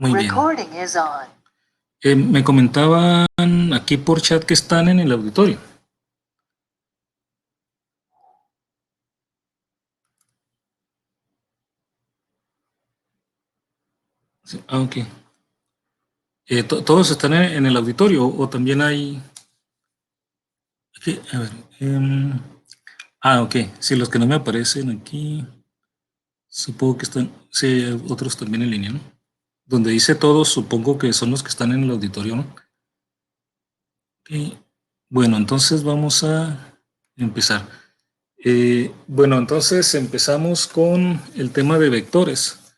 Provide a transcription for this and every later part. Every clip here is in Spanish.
Muy bien. Recording is on. Me comentaban aquí por chat que están en el auditorio. Sí, ok. ¿Todos están en el auditorio o también hay...? Aquí, a ver. Ok. Sí, los que no me aparecen aquí, supongo que están... Sí, hay otros también en línea, ¿no? Donde dice todos, supongo que son los que están en el auditorio, ¿no? Ok. Bueno, entonces vamos a empezar. Bueno, entonces empezamos con el tema de vectores.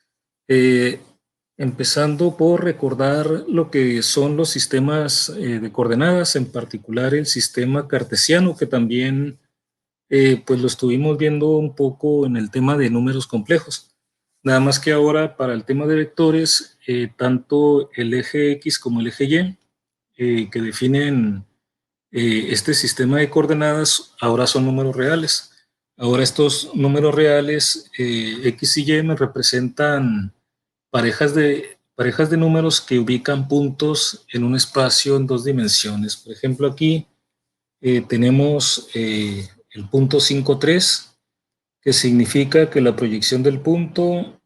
Empezando por recordar lo que son los sistemas de coordenadas, en particular el sistema cartesiano, que también pues lo estuvimos viendo un poco en el tema de números complejos. Nada más que ahora para el tema de vectores, tanto el eje X como el eje Y, que definen este sistema de coordenadas, ahora son números reales. Ahora estos números reales, X y Y, me representan parejas de números que ubican puntos en un espacio en dos dimensiones. Por ejemplo, aquí tenemos el punto 5, 3, que significa que la proyección del punto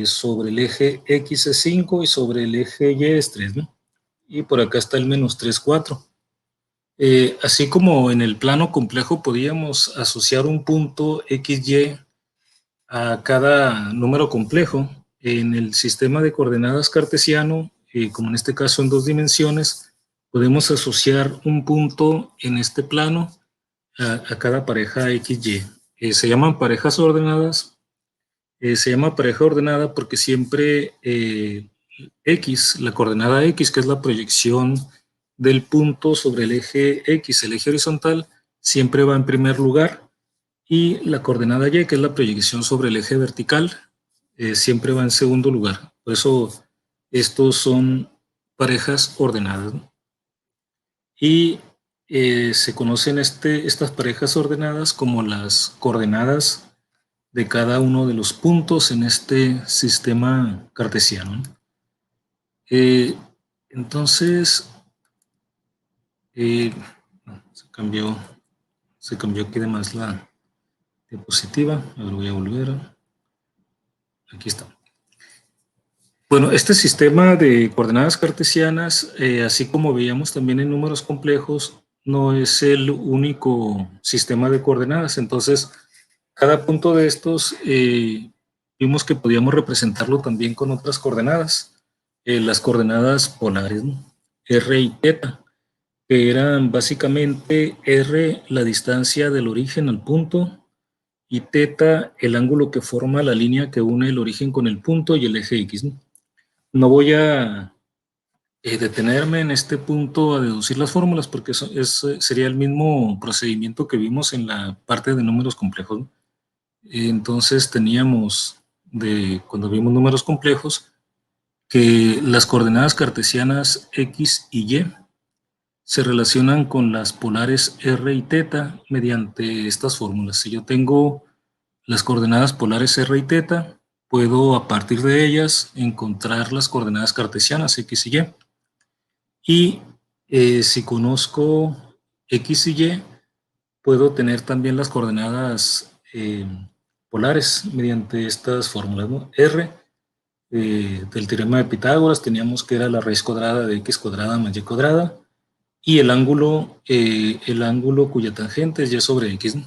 sobre el eje X es 5 y sobre el eje Y es 3, ¿no? Y por acá está el menos 3, 4. Así como en el plano complejo podíamos asociar un punto XY a cada número complejo, en el sistema de coordenadas cartesiano, como en este caso en dos dimensiones, podemos asociar un punto en este plano a cada pareja XY. Se llaman parejas ordenadas. Se llama pareja ordenada porque siempre X, la coordenada X, que es la proyección del punto sobre el eje X, el eje horizontal, siempre va en primer lugar, y la coordenada Y, que es la proyección sobre el eje vertical, siempre va en segundo lugar. Por eso estos son parejas ordenadas, ¿no? Y se conocen estas parejas ordenadas como las coordenadas de cada uno de los puntos en este sistema cartesiano, ¿no? Entonces, no, se cambió aquí de más la diapositiva. A ver, voy a volver. Aquí está. Bueno, este sistema de coordenadas cartesianas, así como veíamos también en números complejos, no es el único sistema de coordenadas. Entonces, cada punto de estos vimos que podíamos representarlo también con otras coordenadas. Las coordenadas polares, ¿no? R y θ, que eran básicamente R la distancia del origen al punto y θ el ángulo que forma la línea que une el origen con el punto y el eje X, ¿no? No voy a detenerme en este punto a deducir las fórmulas porque sería el mismo procedimiento que vimos en la parte de números complejos, ¿no? Entonces teníamos, cuando vimos números complejos, que las coordenadas cartesianas X y Y se relacionan con las polares R y θ mediante estas fórmulas. Si yo tengo las coordenadas polares R y θ, puedo a partir de ellas encontrar las coordenadas cartesianas X y Y. Y si conozco X y Y, puedo tener también las coordenadas polares mediante estas fórmulas, ¿no? R del teorema de Pitágoras teníamos que era la raíz cuadrada de x cuadrada más y cuadrada, y el ángulo cuya tangente es y sobre x, ¿no?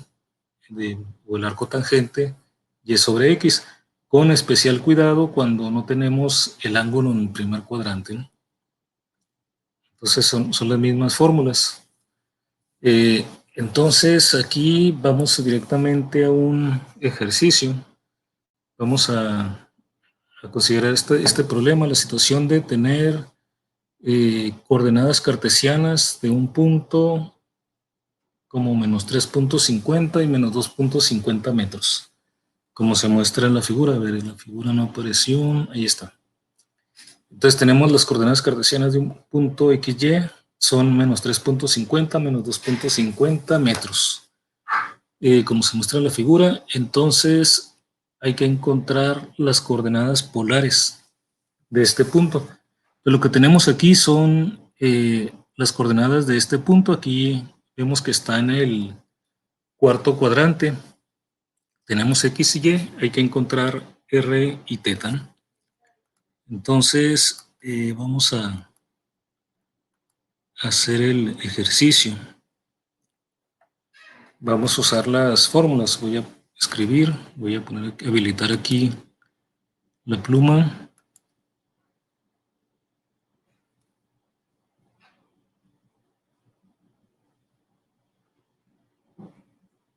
O el arco tangente y sobre x, con especial cuidado cuando no tenemos el ángulo en el primer cuadrante, ¿no? Entonces son las mismas fórmulas. Entonces aquí vamos directamente a un ejercicio. Vamos a considerar este problema, la situación de tener coordenadas cartesianas de un punto como menos 3.50 y menos 2.50 metros, como se muestra en la figura. A ver, en la figura no apareció, ahí está. Entonces tenemos las coordenadas cartesianas de un punto XY, son menos 3.50, menos 2.50 metros. Como se muestra en la figura, entonces hay que encontrar las coordenadas polares. de este punto. Pero lo que tenemos aquí son las coordenadas de este punto. Aquí vemos que está en el cuarto cuadrante. Tenemos X y Y, hay que encontrar R y teta. Entonces, vamos a hacer el ejercicio. Vamos a usar las fórmulas. Voy a escribir, voy a habilitar aquí la pluma.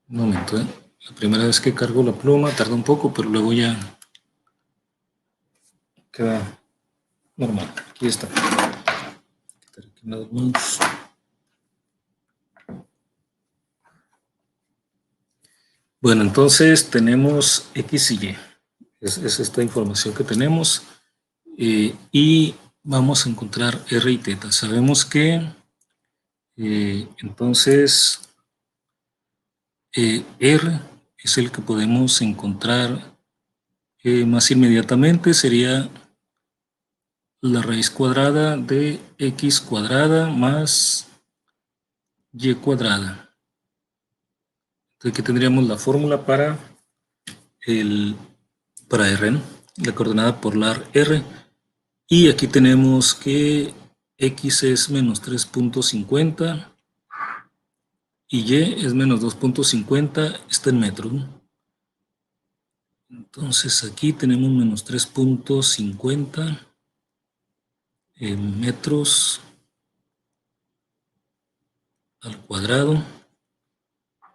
Un momento, La primera vez que cargo la pluma tarda un poco, pero luego ya queda normal. Aquí está. Aquí nada más. Bueno, entonces tenemos X y Y. Es esta información que tenemos. Y vamos a encontrar R y teta. Sabemos que entonces R es el que podemos encontrar más inmediatamente. Sería la raíz cuadrada de X cuadrada más Y cuadrada. Entonces aquí tendríamos la fórmula para R, ¿no? La coordenada polar R. Y aquí tenemos que X es menos 3.50 y Y es menos 2.50, está en metros, ¿no? Entonces aquí tenemos menos 3.50 en metros al cuadrado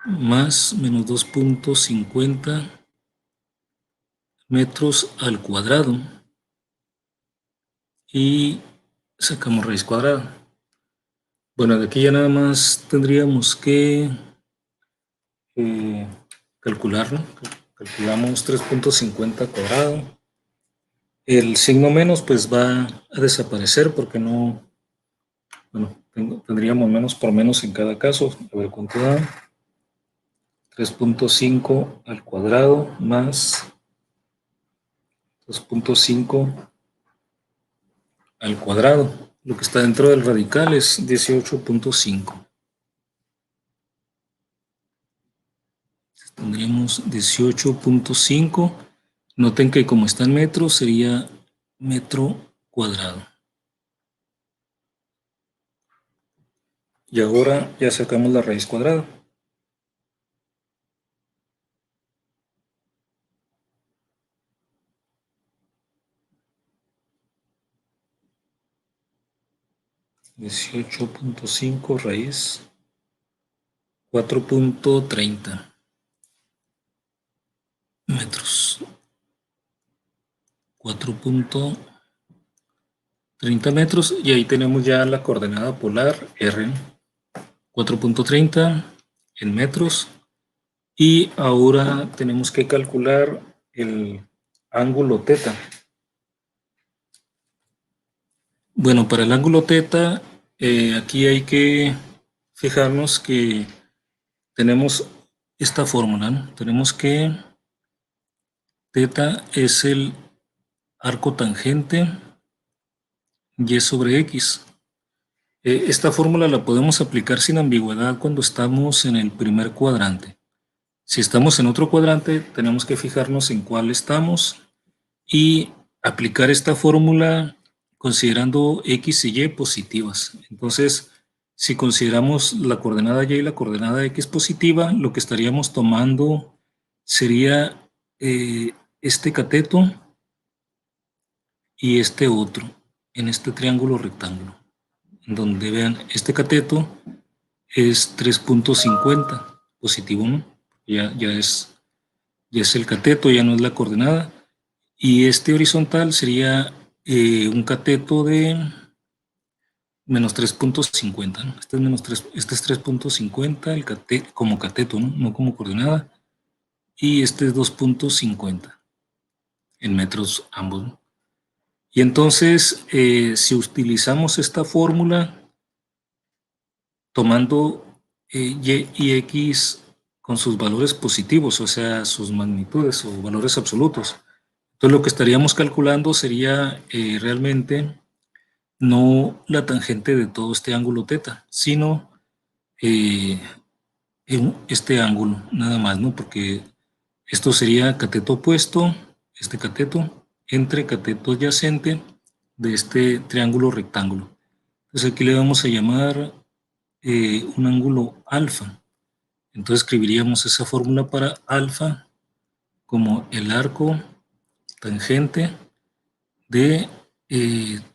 más menos 2.50 metros al cuadrado y sacamos raíz cuadrada. Bueno, de aquí ya nada más tendríamos que calcularlo. Calculamos 3.50 cuadrado. El signo menos pues va a desaparecer porque no, bueno, tendríamos menos por menos en cada caso. A ver cuánto da. 3.5 al cuadrado más 2.5 al cuadrado. Lo que está dentro del radical es 18.5. Tendríamos 18.5. Noten que como está en metros sería metro cuadrado. Y ahora ya sacamos la raíz cuadrada. (18.5 raíz 4.30 metros). 4.30 metros y ahí tenemos ya la coordenada polar R. 4.30 en metros. Y ahora tenemos que calcular el ángulo teta. Bueno, para el ángulo teta, aquí hay que fijarnos que tenemos esta fórmula, ¿no? Tenemos que teta es el arco tangente y sobre X. Esta fórmula la podemos aplicar sin ambigüedad cuando estamos en el primer cuadrante. Si estamos en otro cuadrante, tenemos que fijarnos en cuál estamos y aplicar esta fórmula considerando X y Y positivas. Entonces, si consideramos la coordenada Y y la coordenada X positiva, lo que estaríamos tomando sería este cateto y este otro, en este triángulo rectángulo, donde vean, este cateto es 3.50, positivo, ¿no? Ya es el cateto, ya no es la coordenada. Y este horizontal sería un cateto de menos 3.50, ¿no? Este es 3.50 como cateto, ¿no? No como coordenada. Y este es 2.50 en metros ambos, ¿no? Y entonces, si utilizamos esta fórmula, tomando Y y X con sus valores positivos, o sea, sus magnitudes o valores absolutos, Entonces lo que estaríamos calculando sería realmente no la tangente de todo este ángulo θ, sino eh, en este ángulo, nada más, ¿no? Porque esto sería cateto opuesto, este cateto, entre cateto adyacente de este triángulo rectángulo. Entonces aquí le vamos a llamar un ángulo alfa. Entonces escribiríamos esa fórmula para alfa como el arco tangente de,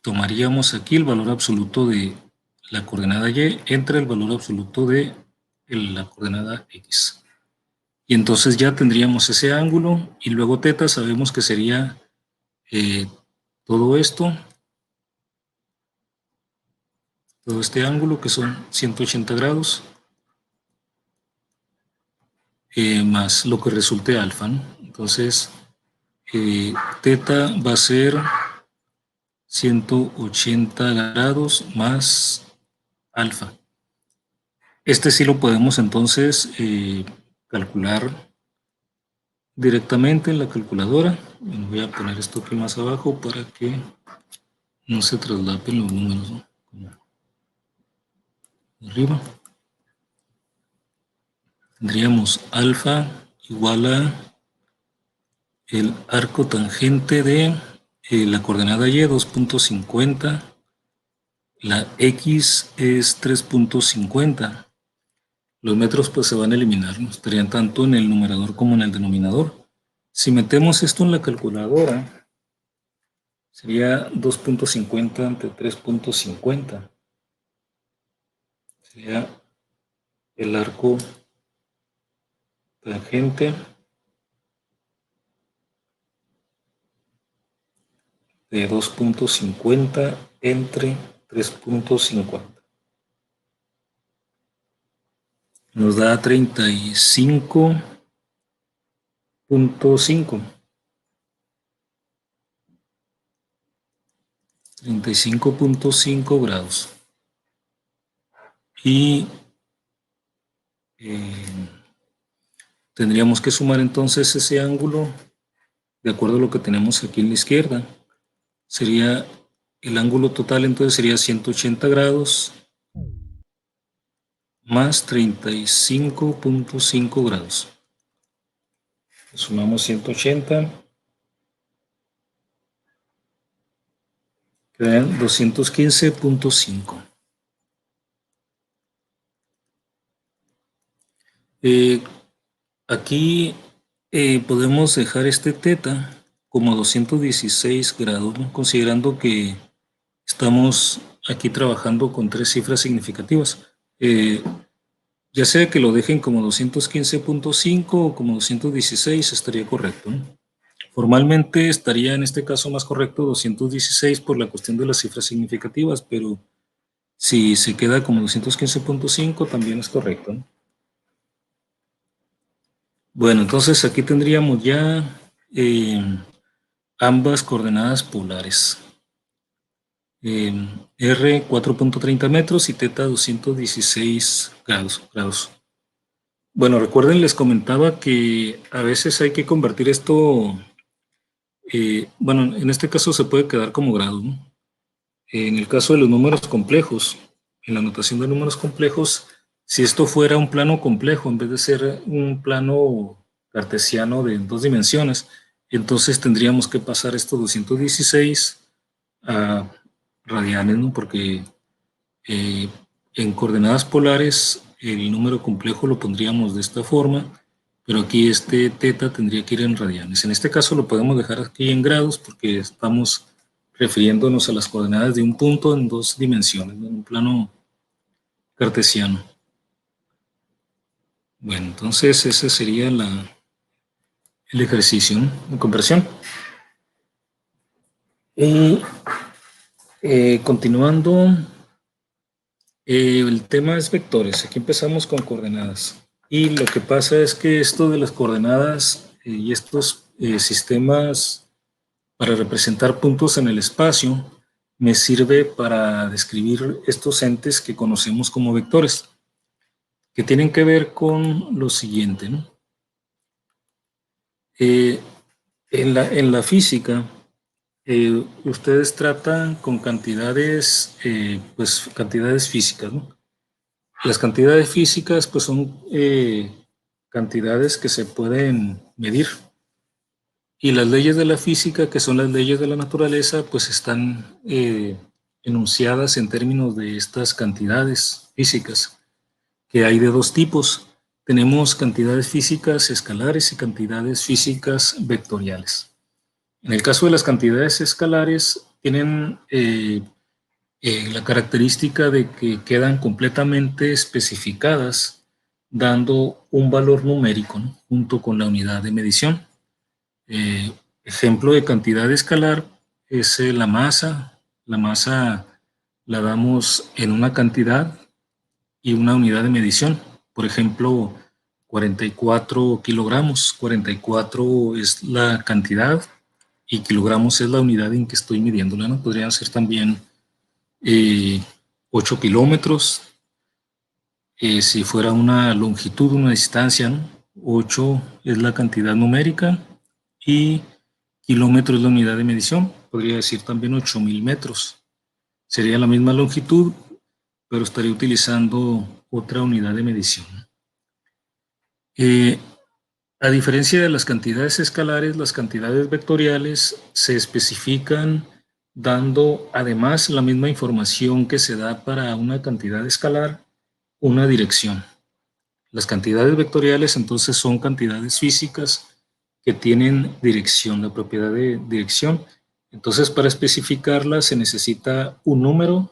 tomaríamos aquí el valor absoluto de la coordenada y entre el valor absoluto de la coordenada x. Y entonces ya tendríamos ese ángulo y luego θ sabemos que sería todo esto, todo este ángulo que son 180 grados, más lo que resulte alfa, ¿no? Entonces, θ va a ser 180 grados más alfa. Este sí lo podemos entonces calcular directamente en la calculadora. Voy a poner esto aquí más abajo para que no se traslapen los números, ¿no? Como arriba. Tendríamos alfa igual a el arco tangente de la coordenada y 2.50, la x es 3.50. Los metros pues se van a eliminar, ¿no? Estarían tanto en el numerador como en el denominador. Si metemos esto en la calculadora, sería 2.50 entre 3.50. Sería el arco tangente de 2.50 entre 3.50. Nos da 35.5. 35.5 grados. Y tendríamos que sumar entonces ese ángulo de acuerdo a lo que tenemos aquí en la izquierda. Sería el ángulo total, entonces sería 180 grados más 35.5 grados. Sumamos 180, quedan 215.5. Aquí podemos dejar este θ como 216 grados, ¿no? Considerando que estamos aquí trabajando con tres cifras significativas. Ya sea que lo dejen como 215.5 o como 216, estaría correcto, ¿no? Formalmente estaría en este caso más correcto 216 por la cuestión de las cifras significativas, pero si se queda como 215.5 también es correcto, ¿no? Bueno, entonces aquí tendríamos ya ambas coordenadas polares. R 4.30 metros y θ 216 grados. Bueno, recuerden, les comentaba que a veces hay que convertir esto, bueno, en este caso se puede quedar como grado, ¿no? En el caso de los números complejos, en la notación de números complejos, si esto fuera un plano complejo en vez de ser un plano cartesiano de dos dimensiones, entonces tendríamos que pasar estos 216 a radianes, ¿no? Porque eh, en coordenadas polares el número complejo lo pondríamos de esta forma, pero aquí este θ tendría que ir en radianes. En este caso lo podemos dejar aquí en grados porque estamos refiriéndonos a las coordenadas de un punto en dos dimensiones, ¿no? En un plano cartesiano. Bueno, entonces ese sería el ejercicio, ¿no? De conversión. Y continuando, el tema es vectores. Aquí empezamos con coordenadas. Y lo que pasa es que esto de las coordenadas y estos sistemas para representar puntos en el espacio me sirve para describir estos entes que conocemos como vectores, que tienen que ver con lo siguiente, ¿no? En la física, ustedes tratan con cantidades, pues cantidades físicas, ¿no? Las cantidades físicas, pues son cantidades que se pueden medir. Y las leyes de la física, que son las leyes de la naturaleza, pues están enunciadas en términos de estas cantidades físicas, que hay de dos tipos. Tenemos cantidades físicas escalares y cantidades físicas vectoriales. En el caso de las cantidades escalares, tienen la característica de que quedan completamente especificadas dando un valor numérico, ¿no?, junto con la unidad de medición. Eh, Ejemplo de cantidad escalar es la masa. La masa la damos en una cantidad y una unidad de medición. Por ejemplo, 44 kilogramos. 44 es la cantidad y kilogramos es la unidad en que estoy midiéndola, ¿no? Podrían ser también eh, 8 kilómetros. Si fuera una longitud, una distancia, ¿no? 8 es la cantidad numérica y kilómetro es la unidad de medición. Podría decir también 8.000 metros. Sería la misma longitud, pero estaría utilizando otra unidad de medición. Eh, a diferencia de las cantidades escalares, las cantidades vectoriales se especifican dando además la misma información que se da para una cantidad escalar, una dirección. Las cantidades vectoriales entonces son cantidades físicas que tienen dirección, la propiedad de dirección. Entonces, para especificarlas se necesita un número,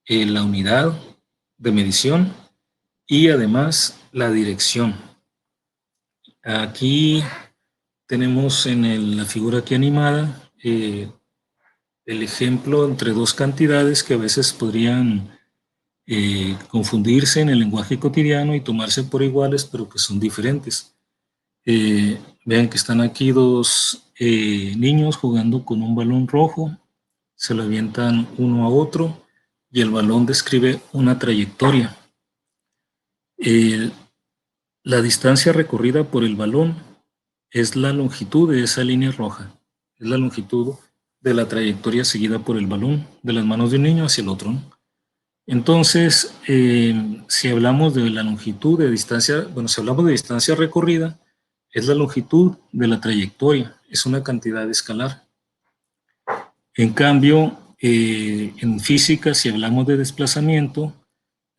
la unidad de medición y además la dirección. Aquí tenemos en la figura aquí animada el ejemplo entre dos cantidades que a veces podrían confundirse en el lenguaje cotidiano y tomarse por iguales, pero que son diferentes. Vean que están aquí dos niños jugando con un balón rojo, se lo avientan uno a otro y el balón describe una trayectoria. El- la distancia recorrida por el balón es la longitud de esa línea roja, es la longitud de la trayectoria seguida por el balón de las manos de un niño hacia el otro, ¿no? Entonces, si hablamos de la longitud de distancia, bueno, si hablamos de distancia recorrida, es la longitud de la trayectoria, es una cantidad escalar. En cambio, en física, si hablamos de desplazamiento,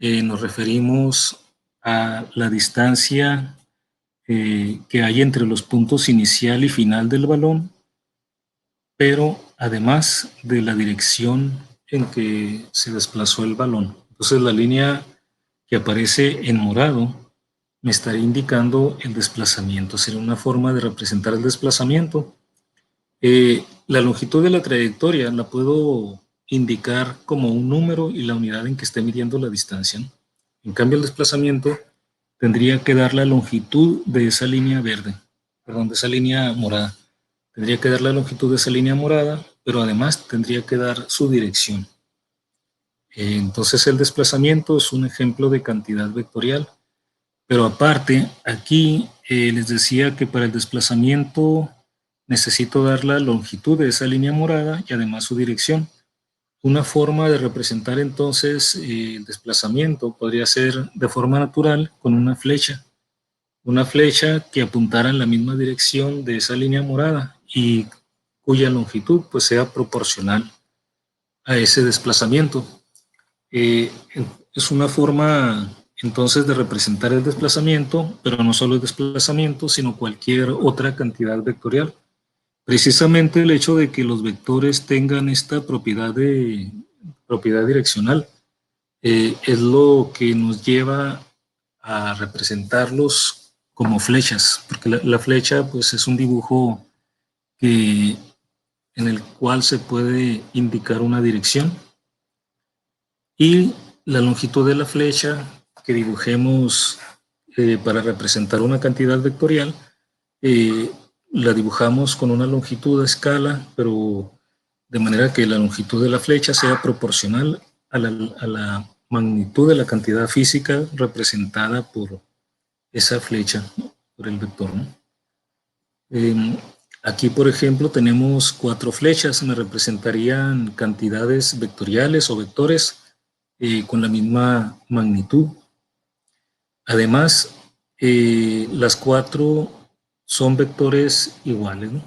nos referimos a la distancia que hay entre los puntos inicial y final del balón, pero además de la dirección en que se desplazó el balón. Entonces, la línea que aparece en morado me estaría indicando el desplazamiento. Sería una forma de representar el desplazamiento. La longitud de la trayectoria la puedo indicar como un número y la unidad en que esté midiendo la distancia, ¿no? En cambio, el desplazamiento tendría que dar la longitud de esa línea verde, perdón, de esa línea morada. Tendría que dar la longitud de esa línea morada, pero además tendría que dar su dirección. Entonces, el desplazamiento es un ejemplo de cantidad vectorial. Pero aparte, aquí les decía que para el desplazamiento necesito dar la longitud de esa línea morada y además su dirección. Una forma de representar entonces el desplazamiento podría ser de forma natural con una flecha que apuntara en la misma dirección de esa línea morada y cuya longitud pues sea proporcional a ese desplazamiento. Eh, es una forma entonces de representar el desplazamiento, pero no solo el desplazamiento, sino cualquier otra cantidad vectorial. Precisamente el hecho de que los vectores tengan esta propiedad direccional es lo que nos lleva a representarlos como flechas, porque la flecha pues es un dibujo que, en el cual se puede indicar una dirección y la longitud de la flecha que dibujemos para representar una cantidad vectorial, eh, la dibujamos con una longitud a escala, pero de manera que la longitud de la flecha sea proporcional a la magnitud de la cantidad física representada por esa flecha, ¿no?, por el vector, ¿no? Eh, Aquí, por ejemplo, tenemos 4 flechas, me representarían cantidades vectoriales o vectores con la misma magnitud. Además, las 4 son vectores iguales, ¿no?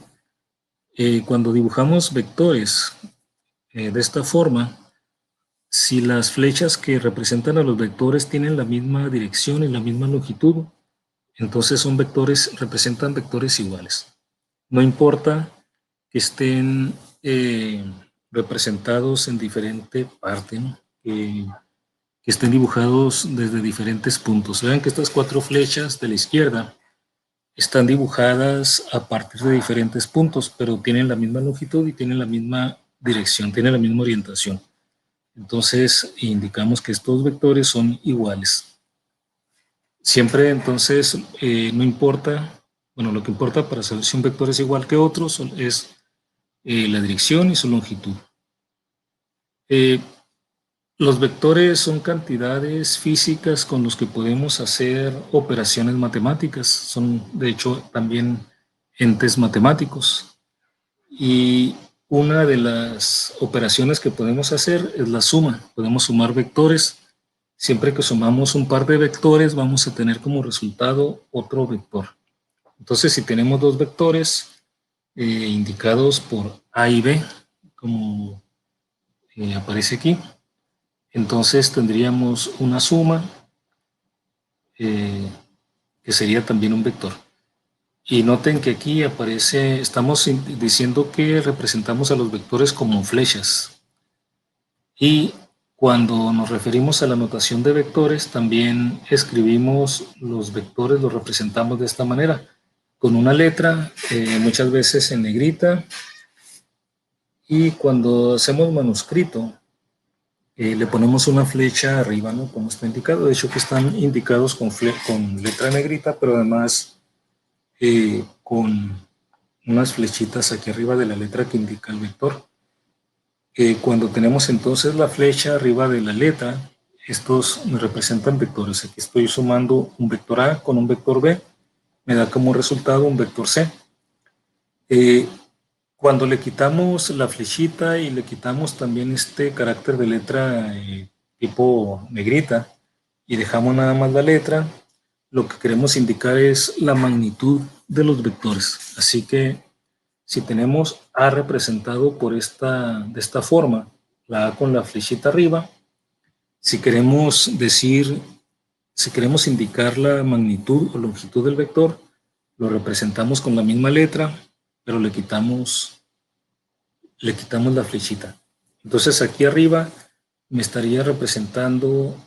Cuando dibujamos vectores de esta forma, si las flechas que representan a los vectores tienen la misma dirección y la misma longitud, entonces son vectores, representan vectores iguales. No importa que estén representados en diferente parte, ¿no? Que estén dibujados desde diferentes puntos. Vean que estas 4 flechas de la izquierda están dibujadas a partir de diferentes puntos, pero tienen la misma longitud y tienen la misma dirección, tienen la misma orientación. Entonces, indicamos que estos vectores son iguales. Siempre, entonces, no importa, bueno, lo que importa para saber si un vector es igual que otro es la dirección y su longitud. Los vectores son cantidades físicas con los que podemos hacer operaciones matemáticas. Son, de hecho, también entes matemáticos. Y una de las operaciones que podemos hacer es la suma. Podemos sumar vectores. Siempre que sumamos un par de vectores, vamos a tener como resultado otro vector. Entonces, si tenemos 2 vectores indicados por A y B, como aparece aquí, entonces tendríamos una suma que sería también un vector. Y noten que aquí aparece, estamos diciendo que representamos a los vectores como flechas. Y cuando nos referimos a la notación de vectores, también escribimos los vectores, los representamos de esta manera, con una letra, muchas veces en negrita. Y cuando hacemos manuscrito, le ponemos una flecha arriba, ¿no? Como está indicado. De hecho, que están indicados con letra negrita, pero además con unas flechitas aquí arriba de la letra que indica el vector. Cuando tenemos entonces la flecha arriba de la letra, estos me representan vectores. Aquí estoy sumando un vector A con un vector B, me da como resultado un vector C. Cuando le quitamos la flechita y le quitamos también este carácter de letra tipo negrita y dejamos nada más la letra, lo que queremos indicar es la magnitud de los vectores. Así que si tenemos A representado de esta forma, la A con la flechita arriba, si queremos indicar la magnitud o longitud del vector, lo representamos con la misma letra, pero le quitamos la flechita. Entonces aquí arriba me estaría representando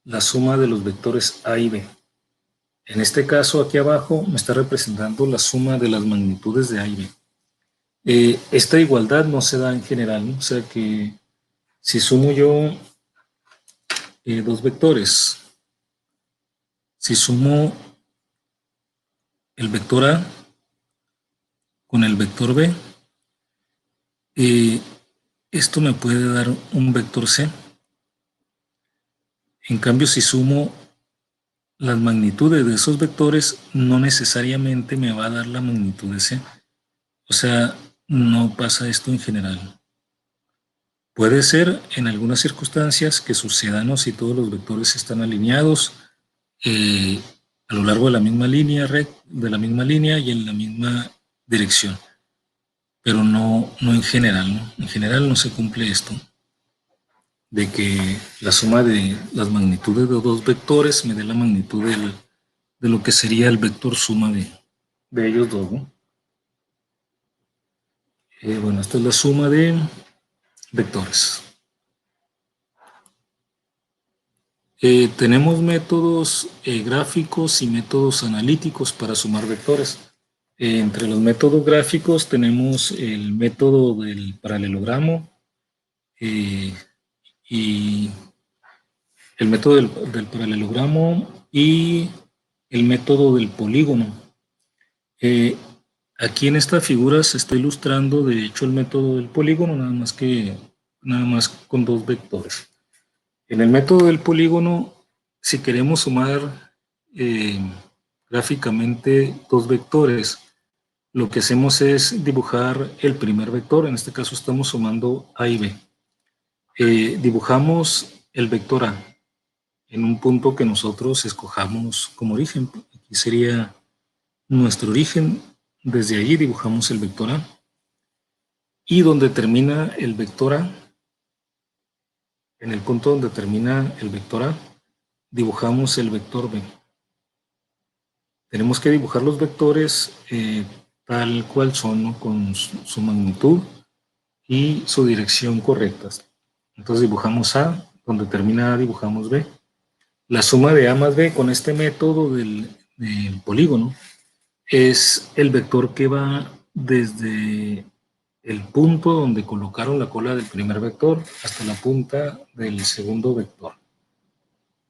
la suma de los vectores A y B. En este caso aquí abajo me está representando la suma de las magnitudes de A y B. Esta igualdad no se da en general, ¿no? O sea que si sumo yo 2 vectores, si sumo el vector A con el vector B, esto me puede dar un vector C. En cambio, si sumo las magnitudes de esos vectores, no necesariamente me va a dar la magnitud de C. O sea, no pasa esto en general. Puede ser en algunas circunstancias que suceda, ¿no? Si todos los vectores están alineados a lo largo de la misma línea y en la misma dirección. Pero no en general, ¿no? En general no se cumple esto, de que la suma de las magnitudes de 2 vectores me dé la magnitud de lo que sería el vector suma de ellos dos, ¿no? Bueno, esta es la suma de vectores. Tenemos métodos gráficos y métodos analíticos para sumar vectores. Entre los métodos gráficos tenemos el método del paralelogramo y el método del paralelogramo y el método del polígono. Aquí en esta figura se está ilustrando de hecho el método del polígono, nada más con 2 vectores. En el método del polígono, si queremos sumar gráficamente 2 vectores, lo que hacemos es dibujar el primer vector. En este caso estamos sumando A y B. Dibujamos el vector A en un punto que nosotros escojamos como origen. Aquí sería nuestro origen. Desde allí dibujamos el vector A. Y donde termina el vector A, en el punto donde termina el vector A, dibujamos el vector B. Tenemos que dibujar los vectores tal cual son, ¿no? Con su magnitud y su dirección correctas. Entonces dibujamos A, donde termina A dibujamos B. La suma de A más B con este método del polígono es el vector que va desde el punto donde colocaron la cola del primer vector hasta la punta del segundo vector.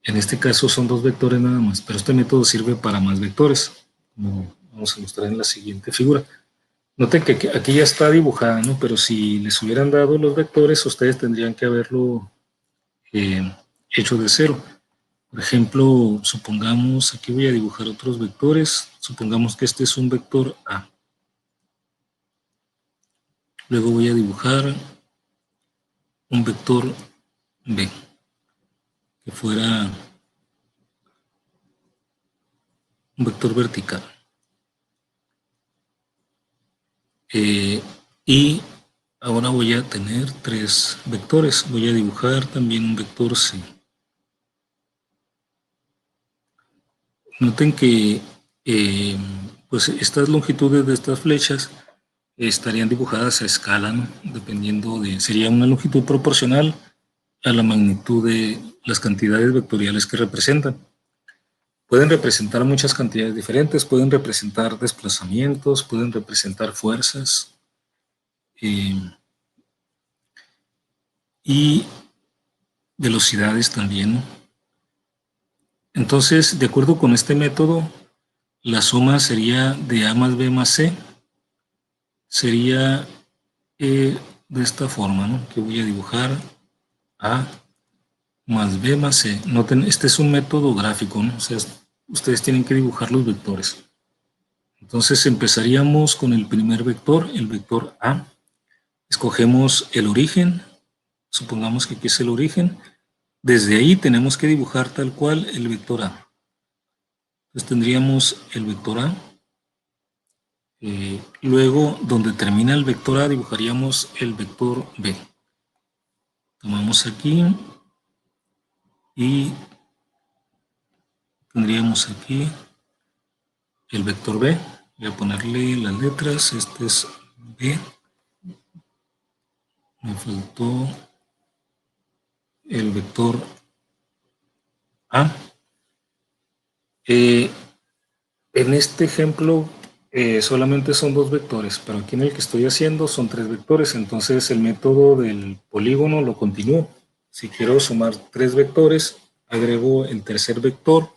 En este caso son dos vectores nada más, pero este método sirve para más vectores, como vamos a mostrar en la siguiente figura. Noten que aquí ya está dibujada, ¿no? Pero si les hubieran dado los vectores, ustedes tendrían que haberlo hecho de cero. Por ejemplo, supongamos, aquí voy a dibujar otros vectores. Supongamos que este es un vector A. Luego voy a dibujar un vector B, que fuera un vector vertical. Y ahora voy a tener tres vectores. Voy a dibujar también un vector C. Noten que pues estas longitudes de estas flechas estarían dibujadas a escala, ¿no? Dependiendo de, sería una longitud proporcional a la magnitud de las cantidades vectoriales que representan. Pueden representar muchas cantidades diferentes, pueden representar desplazamientos, pueden representar fuerzas y velocidades también, ¿no? Entonces, de acuerdo con este método, la suma sería de A más B más C, sería de esta forma, ¿no? Que voy a dibujar A más B más C. Noten, este es un método gráfico, ¿no? O sea, ustedes tienen que dibujar los vectores. Entonces empezaríamos con el primer vector, el vector A. Escogemos el origen, supongamos que aquí es el origen. Desde ahí tenemos que dibujar tal cual el vector A. Entonces tendríamos el vector A. Luego, donde termina el vector A, dibujaríamos el vector B. Tomamos aquí y tendríamos aquí el vector B. Voy a ponerle las letras. Este es B. Me faltó el vector A. En este ejemplo solamente son dos vectores, pero aquí en el que estoy haciendo son tres vectores, entonces el método del polígono lo continúo. Si quiero sumar tres vectores, agrego el tercer vector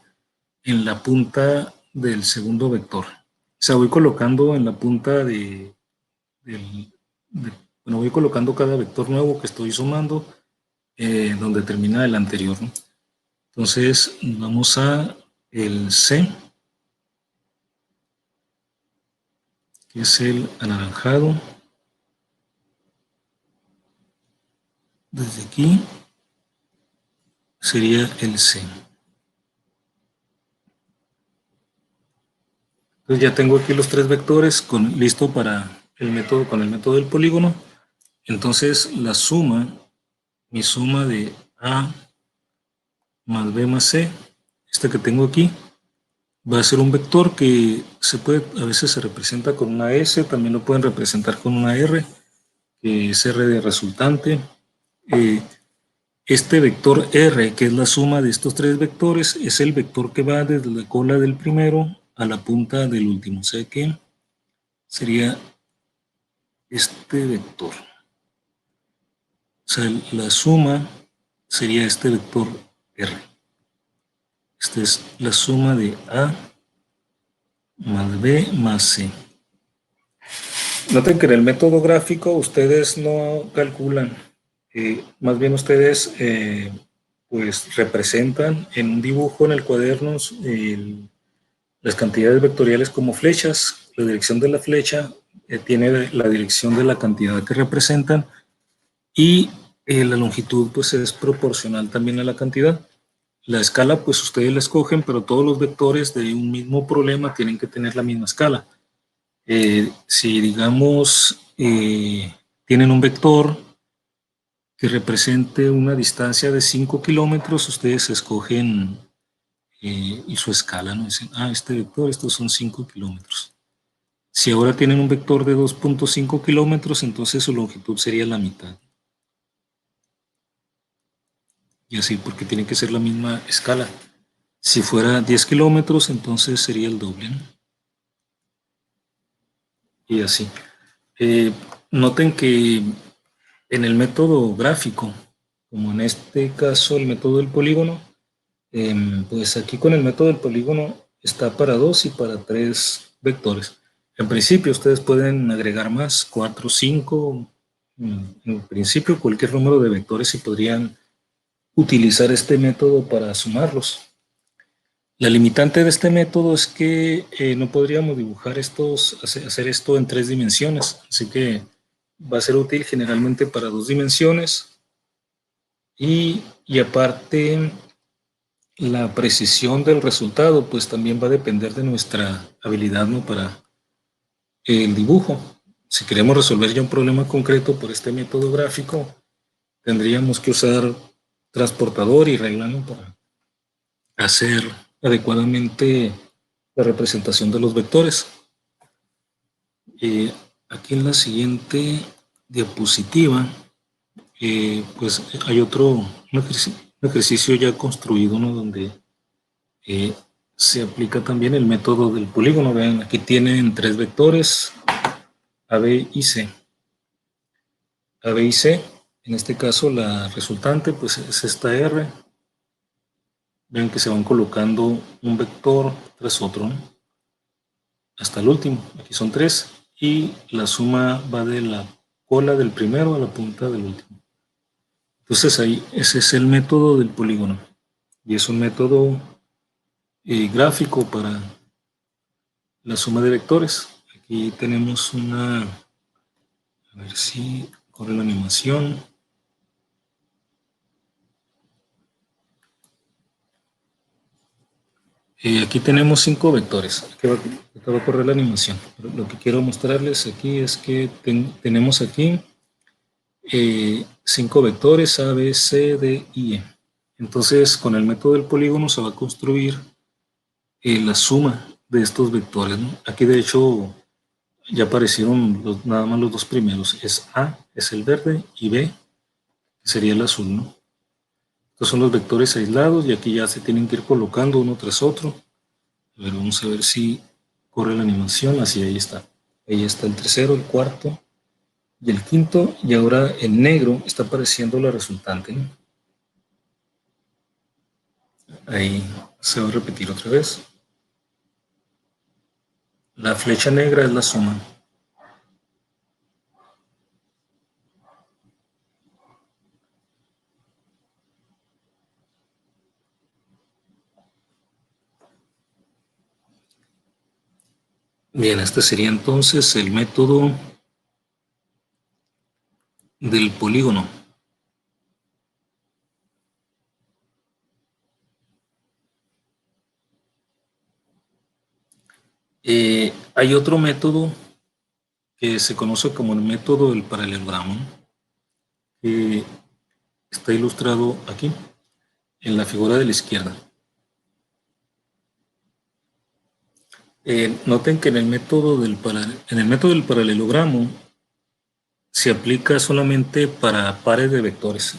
en la punta del segundo vector. O sea, voy colocando en la punta bueno, voy colocando cada vector nuevo que estoy sumando donde termina el anterior, ¿no? Entonces, vamos a el C, que es el anaranjado. Desde aquí sería el C. Entonces ya tengo aquí los tres vectores listo para el método, con el método del polígono. Entonces la suma, mi suma de A más B más C, esta que tengo aquí, va a ser un vector que a veces se representa con una S, también lo pueden representar con una R, que es R de resultante. Este vector R, que es la suma de estos tres vectores, es el vector que va desde la cola del primero a la punta del último. O sea que sería este vector. O sea, la suma sería este vector R. Esta es la suma de A más B más C. Noten que en el método gráfico ustedes no calculan, más bien ustedes pues representan en un dibujo en el cuaderno las cantidades vectoriales como flechas. La dirección de la flecha tiene la dirección de la cantidad que representan y la longitud pues es proporcional también a la cantidad. La escala pues ustedes la escogen, pero todos los vectores de un mismo problema tienen que tener la misma escala. Si digamos tienen un vector que represente una distancia de 5 kilómetros, ustedes escogen y su escala, ¿no? Dicen, este vector, estos son 5 kilómetros. Si ahora tienen un vector de 2.5 kilómetros, entonces su longitud sería la mitad. Y así, porque tiene que ser la misma escala. Si fuera 10 kilómetros, entonces sería el doble, ¿no? Y así. Noten que en el método gráfico, como en este caso el método del polígono, pues aquí con el método del polígono está para 2 y para 3 vectores. En principio ustedes pueden agregar más, 4, 5. En principio cualquier número de vectores y podrían utilizar este método para sumarlos. La limitante de este método es que no podríamos dibujar hacer esto en 3 dimensiones, así que va a ser útil generalmente para 2 dimensiones y aparte la precisión del resultado pues también va a depender de nuestra habilidad, ¿no?, para el dibujo. Si queremos resolver ya un problema concreto por este método gráfico, tendríamos que usar transportador y regla, ¿no?, para hacer adecuadamente la representación de los vectores. Aquí en la siguiente diapositiva, pues hay un ejercicio ya construido, ¿no?, donde se aplica también el método del polígono. Vean, aquí tienen 3 vectores, A, B y C. A, B y C, en este caso la resultante pues es esta R. Ven que se van colocando un vector tras otro, ¿no?, hasta el último. Aquí son 3 y la suma va de la cola del primero a la punta del último. Entonces ahí ese es el método del polígono y es un método gráfico para la suma de vectores. Aquí tenemos a ver si corre la animación. Aquí tenemos 5 vectores. Aquí va a correr la animación. Pero lo que quiero mostrarles aquí es que tenemos aquí 5 vectores A, B, C, D y E. Entonces, con el método del polígono se va a construir la suma de estos vectores, ¿no? Aquí, de hecho, ya aparecieron nada más los 2 primeros. Es A, es el verde, y B, que sería el azul, ¿no? Estos son los vectores aislados y aquí ya se tienen que ir colocando uno tras otro. A ver, vamos a ver si corre la animación. Así, ahí está. Ahí está el tercero, el cuarto y el quinto. Y ahora en negro está apareciendo la resultante, ¿no? Ahí se va a repetir otra vez. La flecha negra es la suma. Bien, este sería entonces el método del polígono. Hay otro método que se conoce como el método del paralelogramo, que está ilustrado aquí en la figura de la izquierda. Noten que en el método del paralelogramo se aplica solamente para pares de vectores.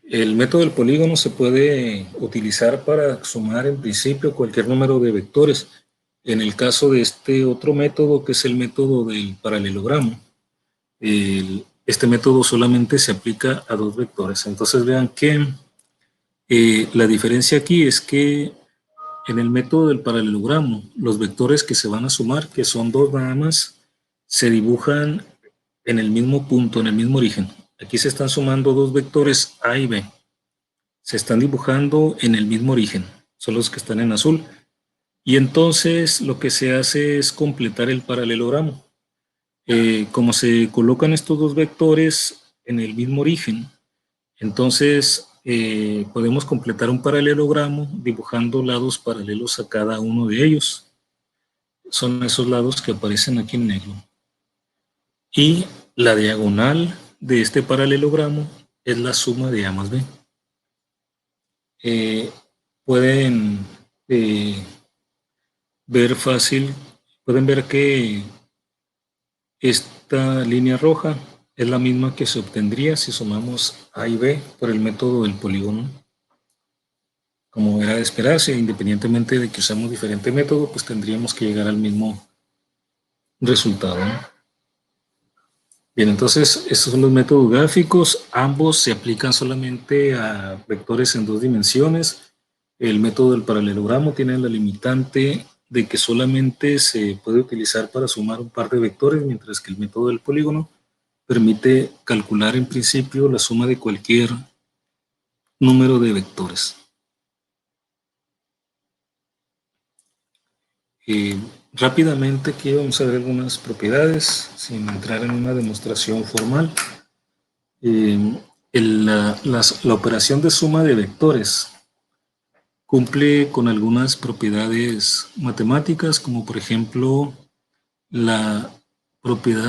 El método del polígono se puede utilizar para sumar en principio cualquier número de vectores. En el caso de este otro método, que es el método del paralelogramo, este método solamente se aplica a 2 vectores. Entonces vean que la diferencia aquí es que en el método del paralelogramo, los vectores que se van a sumar, que son 2 nada más, se dibujan en el mismo punto, en el mismo origen. Aquí se están sumando 2 vectores A y B. Se están dibujando en el mismo origen, son los que están en azul. Y entonces lo que se hace es completar el paralelogramo. Como se colocan estos dos vectores en el mismo origen, entonces podemos completar un paralelogramo dibujando lados paralelos a cada uno de ellos. Son esos lados que aparecen aquí en negro. Y la diagonal de este paralelogramo es la suma de A más B. Pueden ver fácil, pueden ver que esta línea roja es la misma que se obtendría si sumamos A y B por el método del polígono. Como era de esperarse, independientemente de que usamos diferente método, pues tendríamos que llegar al mismo resultado, ¿no? Bien, entonces estos son los métodos gráficos. Ambos se aplican solamente a vectores en dos dimensiones. El método del paralelogramo tiene la limitante de que solamente se puede utilizar para sumar un par de vectores, mientras que el método del polígono permite calcular en principio la suma de cualquier número de vectores. Rápidamente aquí vamos a ver algunas propiedades sin entrar en una demostración formal. La operación de suma de vectores cumple con algunas propiedades matemáticas, como por ejemplo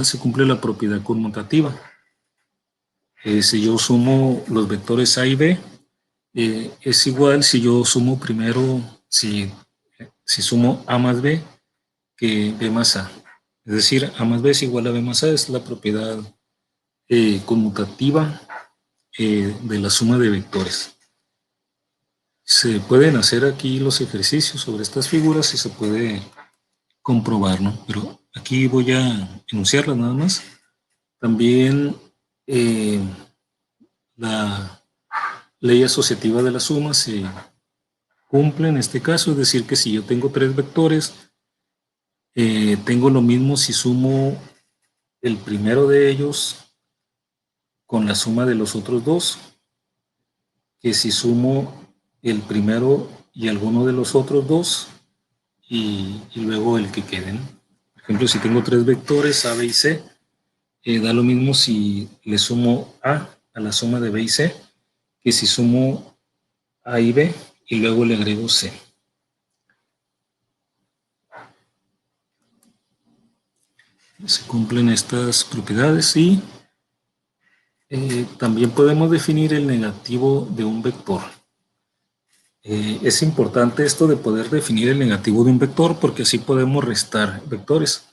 se cumple la propiedad conmutativa. Si yo sumo los vectores A y B, es igual si yo sumo primero, si sumo A más B que B más A. Es decir, A más B es igual a B más A, es la propiedad conmutativa de la suma de vectores. Se pueden hacer aquí los ejercicios sobre estas figuras y se puede comprobar, ¿no? Pero aquí voy a enunciarlas nada más. También la ley asociativa de la suma se cumple en este caso, es decir, que si yo tengo tres vectores, tengo lo mismo si sumo el primero de ellos con la suma de los otros dos, que si sumo el primero y alguno de los otros dos y luego el que queden. Por ejemplo, si tengo tres vectores A, B y C, da lo mismo si le sumo a la suma de B y C, que si sumo A y B y luego le agrego C. Se cumplen estas propiedades y también podemos definir el negativo de un vector. Es importante esto de poder definir el negativo de un vector porque así podemos restar vectores.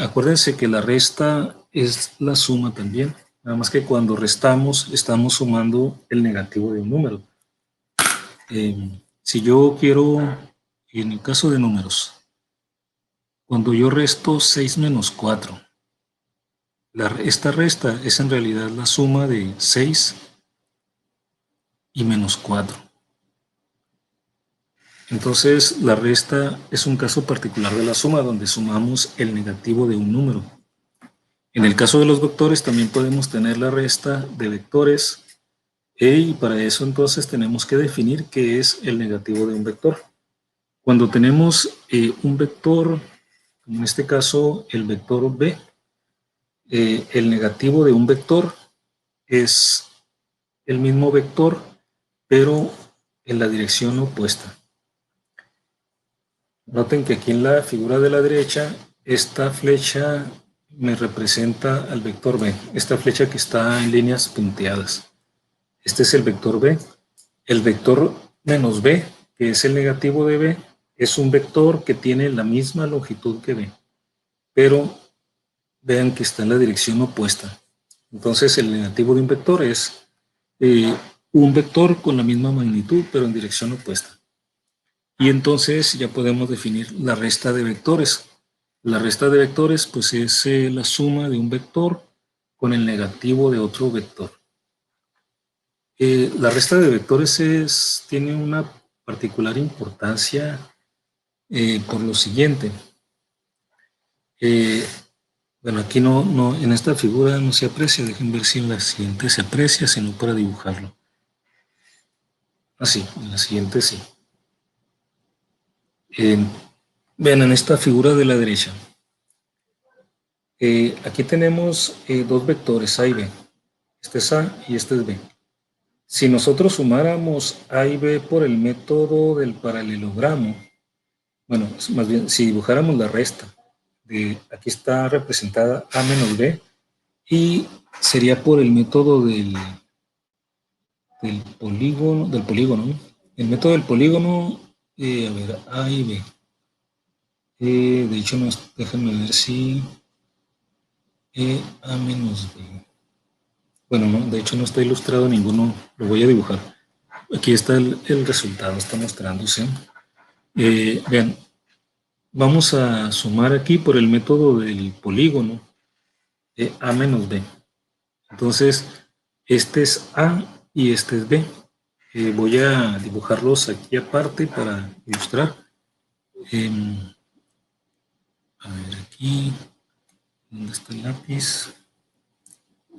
Acuérdense que la resta es la suma también, nada más que cuando restamos estamos sumando el negativo de un número. Si yo quiero, en el caso de números, cuando yo resto 6 menos 4, esta resta es en realidad la suma de 6 y menos 4. Entonces, la resta es un caso particular de la suma, donde sumamos el negativo de un número. En el caso de los vectores, también podemos tener la resta de vectores, y para eso entonces tenemos que definir qué es el negativo de un vector. Cuando tenemos un vector, en este caso el vector b, el negativo de un vector es el mismo vector, pero en la dirección opuesta. Noten que aquí en la figura de la derecha, esta flecha me representa al vector b, esta flecha que está en líneas punteadas. Este es el vector b. El vector menos b, que es el negativo de b, es un vector que tiene la misma longitud que b, pero vean que está en la dirección opuesta. Entonces el negativo de un vector es un vector con la misma magnitud, pero en dirección opuesta. Y entonces ya podemos definir la resta de vectores. La resta de vectores pues es la suma de un vector con el negativo de otro vector. La resta de vectores tiene una particular importancia por lo siguiente. Bueno, aquí en esta figura no se aprecia, dejen ver si en la siguiente se aprecia, sino para dibujarlo. Así, en la siguiente sí. Eh, Vean en esta figura de la derecha. Aquí tenemos dos vectores A y B. Este es A y este es B. Si nosotros sumáramos A y B por el método del paralelogramo, bueno, más bien, si dibujáramos la resta, aquí está representada A menos B, y sería por el método del polígono, ¿no? El método del polígono, a ver, A y B. De hecho, déjenme ver si A menos B. Bueno, no, de hecho no está ilustrado ninguno, lo voy a dibujar. Aquí está el resultado, está mostrándose. Vean, vamos a sumar aquí por el método del polígono A menos B. Entonces, este es A y este es B. Voy a dibujarlos aquí aparte para ilustrar. Em, a ver, aquí, ¿dónde está el lápiz?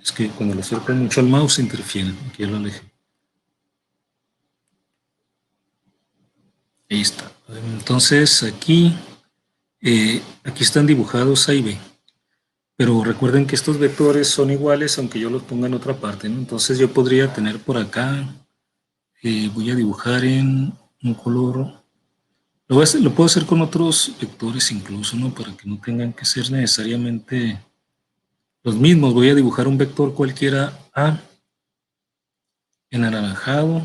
Es que cuando le acerco mucho al mouse interfiere. Aquí ya lo alejé. Ahí está. Entonces, aquí están dibujados A y B. Pero recuerden que estos vectores son iguales aunque yo los ponga en otra parte, ¿no? Entonces yo podría tener por acá, voy a dibujar en un color, lo puedo hacer con otros vectores incluso, ¿no? Para que no tengan que ser necesariamente los mismos. Voy a dibujar un vector cualquiera A en anaranjado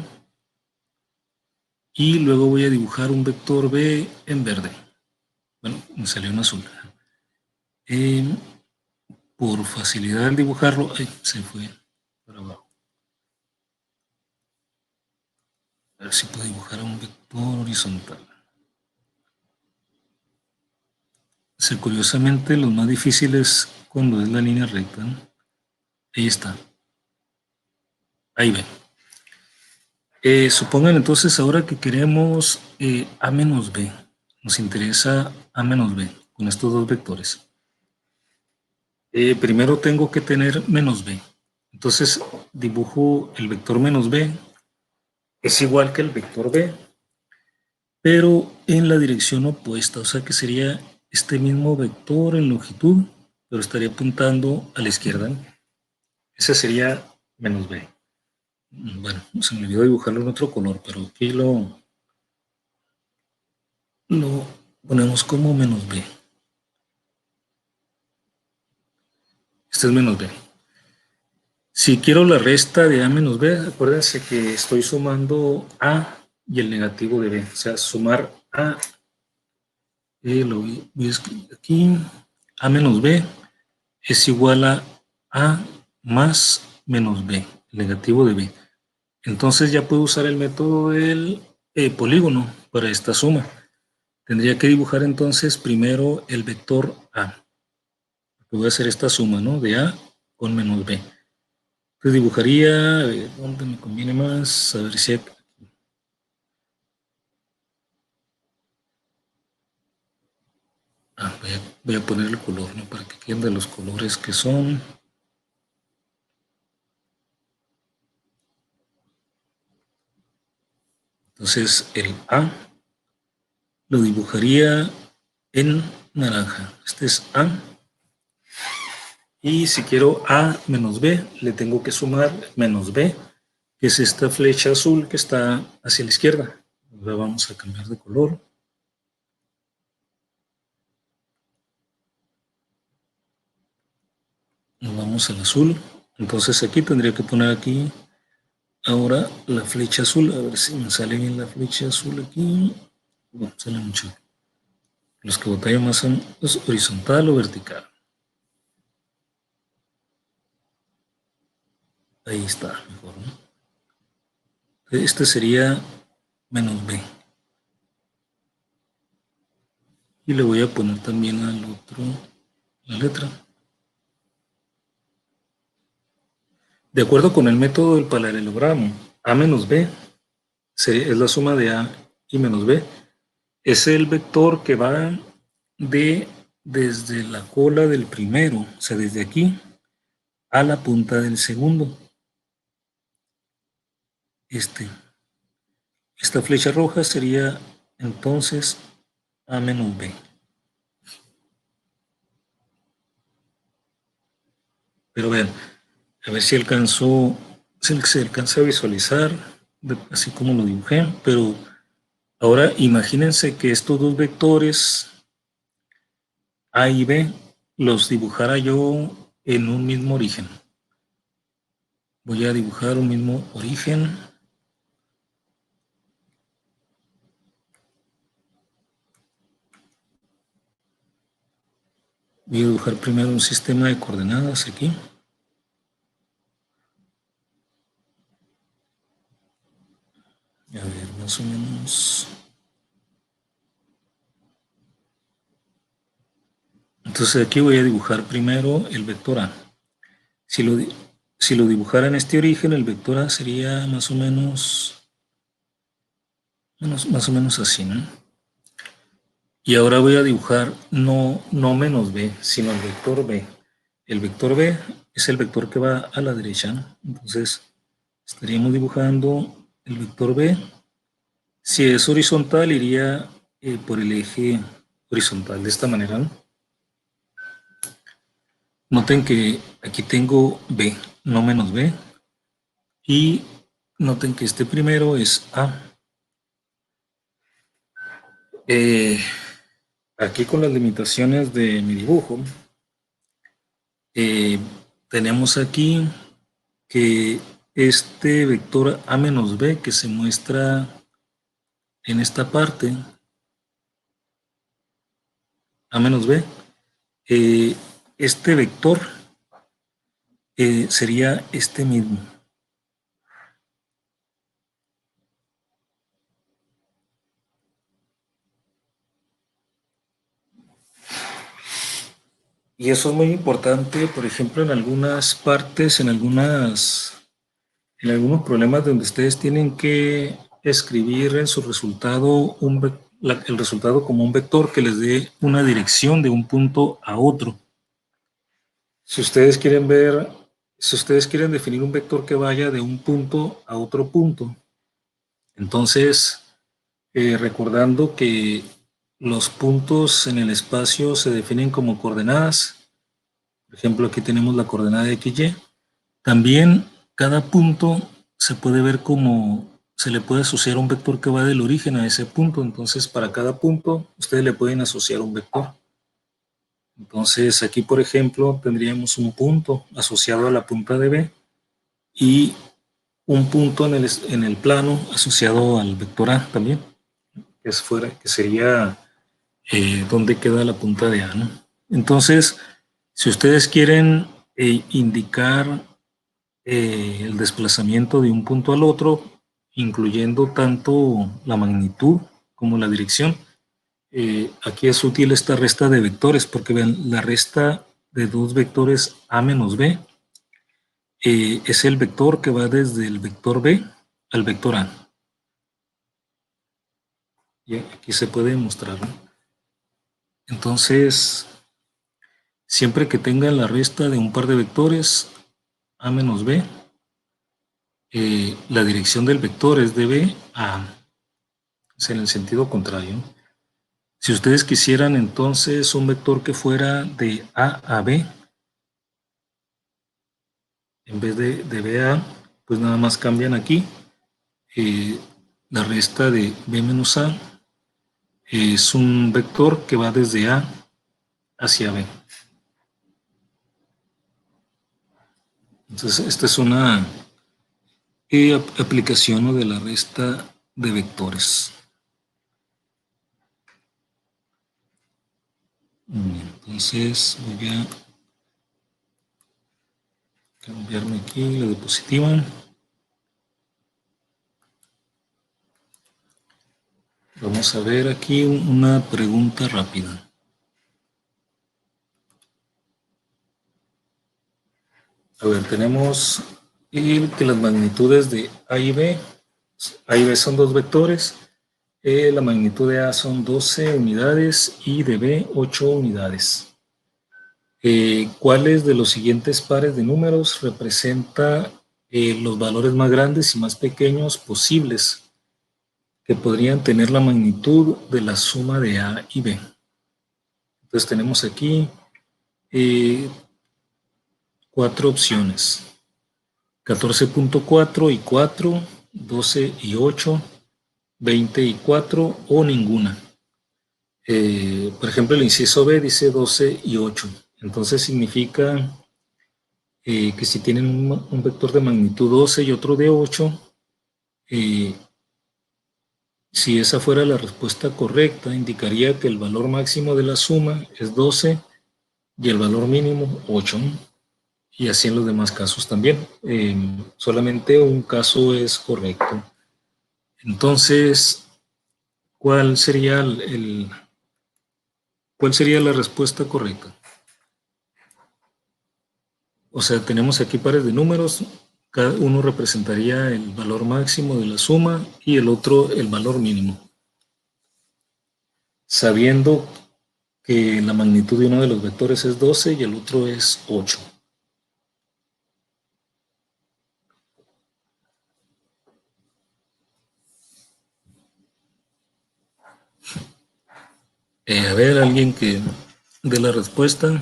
y luego voy a dibujar un vector B en verde. Bueno, me salió en azul. Eh, por facilidad al dibujarlo, ay, se fue para abajo. A ver si puedo dibujar un vector horizontal. O sea, curiosamente, los más difíciles cuando es la línea recta, ¿no? Ahí está. Ahí ven. Supongan entonces ahora que queremos A menos B. Nos interesa A menos B con estos dos vectores. Primero tengo que tener menos B. Entonces dibujo el vector menos B. Es igual que el vector B, pero en la dirección opuesta. O sea que sería este mismo vector en longitud, pero estaría apuntando a la izquierda, ¿no? Ese sería menos B. Bueno, se me olvidó dibujarlo en otro color, pero aquí lo ponemos como menos B. Este es menos B. Si quiero la resta de A menos B, acuérdense que estoy sumando A y el negativo de B. O sea, sumar A, lo voy a escribir aquí, A menos B es igual A más menos B, el negativo de B. Entonces ya puedo usar el método del polígono para esta suma. Tendría que dibujar entonces primero el vector A. Voy a hacer esta suma, ¿no? De A con menos B. Entonces dibujaría, ¿dónde me conviene más? A ver si hay... voy a poner el color, ¿no? Para que queden de los colores que son. Entonces el A lo dibujaría en naranja. Este es A. Y si quiero A menos B, le tengo que sumar menos B, que es esta flecha azul que está hacia la izquierda. Ahora vamos a cambiar de color. Nos vamos al azul. Entonces aquí tendría que poner aquí ahora la flecha azul. A ver si me sale bien la flecha azul aquí. No, sale mucho. Los que batallan más son los horizontal o vertical. Ahí está, mejor, ¿no? Este sería menos B. Y le voy a poner también al otro la letra. De acuerdo con el método del paralelogramo, A menos B es la suma de A y menos B. Es el vector que va desde la cola del primero, o sea, desde aquí a la punta del segundo. Esta flecha roja sería entonces A menos B. Pero vean, a ver si se alcanza a visualizar, así como lo dibujé, pero ahora imagínense que estos dos vectores A y B los dibujara yo en un mismo origen. Voy a dibujar un mismo origen. Voy a dibujar primero un sistema de coordenadas aquí. A ver, más o menos. Entonces aquí voy a dibujar primero el vector A. Si lo, si lo dibujara en este origen, el vector A sería más o menos así, ¿no? Y ahora voy a dibujar no menos B, sino el vector B. El vector B es el vector que va a la derecha, ¿no? Entonces estaríamos dibujando el vector B. Si es horizontal, iría por el eje horizontal, de esta manera, ¿no? Noten que aquí tengo B, no menos B. Y noten que este primero es A. Eh, Aquí con las limitaciones de mi dibujo, eh, tenemos aquí que este vector A menos B que se muestra en esta parte, A menos B, eh, este vector sería este mismo. Y eso es muy importante, por ejemplo, en algunas partes, en algunos problemas donde ustedes tienen que escribir en su resultado el resultado como un vector que les dé una dirección de un punto a otro. Si ustedes quieren ver, si ustedes quieren definir un vector que vaya de un punto a otro punto, entonces, recordando que los puntos en el espacio se definen como coordenadas, por ejemplo, aquí tenemos la coordenada de XY. También cada punto se puede ver como se le puede asociar un vector que va del origen a ese punto. Entonces, para cada punto, ustedes le pueden asociar un vector. Entonces, aquí, por ejemplo, tendríamos un punto asociado a la punta de B y un punto en el plano asociado al vector A también, que sería donde queda la punta de A, ¿no? Entonces, si ustedes quieren indicar el desplazamiento de un punto al otro, incluyendo tanto la magnitud como la dirección, aquí es útil esta resta de vectores, porque vean, la resta de dos vectores A menos B es el vector que va desde el vector B al vector A. Y aquí se puede mostrar, ¿no? Entonces, siempre que tengan la resta de un par de vectores A menos B, la dirección del vector es de B a A, es en el sentido contrario. Si ustedes quisieran entonces un vector que fuera de A a B, en vez de B a A, pues nada más cambian aquí eh, la resta de B menos A. Es un vector que va desde A hacia B. Entonces, esta es una aplicación, ¿no?, de la resta de vectores. Entonces, voy a cambiarme aquí la diapositiva. Vamos a ver aquí una pregunta rápida. A ver, tenemos que las magnitudes de A y B son dos vectores. La magnitud de A son 12 unidades y de B 8 unidades. ¿Cuáles de los siguientes pares de números representa los valores más grandes y más pequeños posibles que podrían tener la magnitud de la suma de A y B. Entonces tenemos aquí 4 opciones: 14.4 y 4, 12 y 8, 20 y 4 o ninguna. Por ejemplo, el inciso B dice 12 y 8. Entonces significa que si tienen un vector de magnitud 12 y otro de 8, si esa fuera la respuesta correcta, indicaría que el valor máximo de la suma es 12 y el valor mínimo 8. Y así en los demás casos también. Solamente un caso es correcto. Entonces, ¿cuál sería cuál sería la respuesta correcta? O sea, tenemos aquí pares de números, cada uno representaría el valor máximo de la suma y el otro el valor mínimo, sabiendo que la magnitud de uno de los vectores es 12 y el otro es 8. A ver, alguien que dé la respuesta.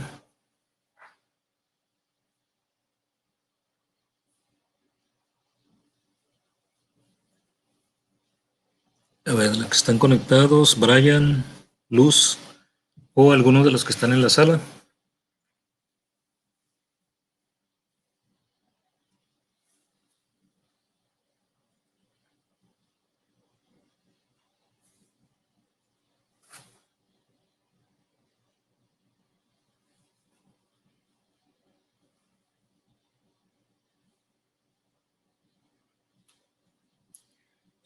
A ver, los que están conectados, Brian, Luz o algunos de los que están en la sala.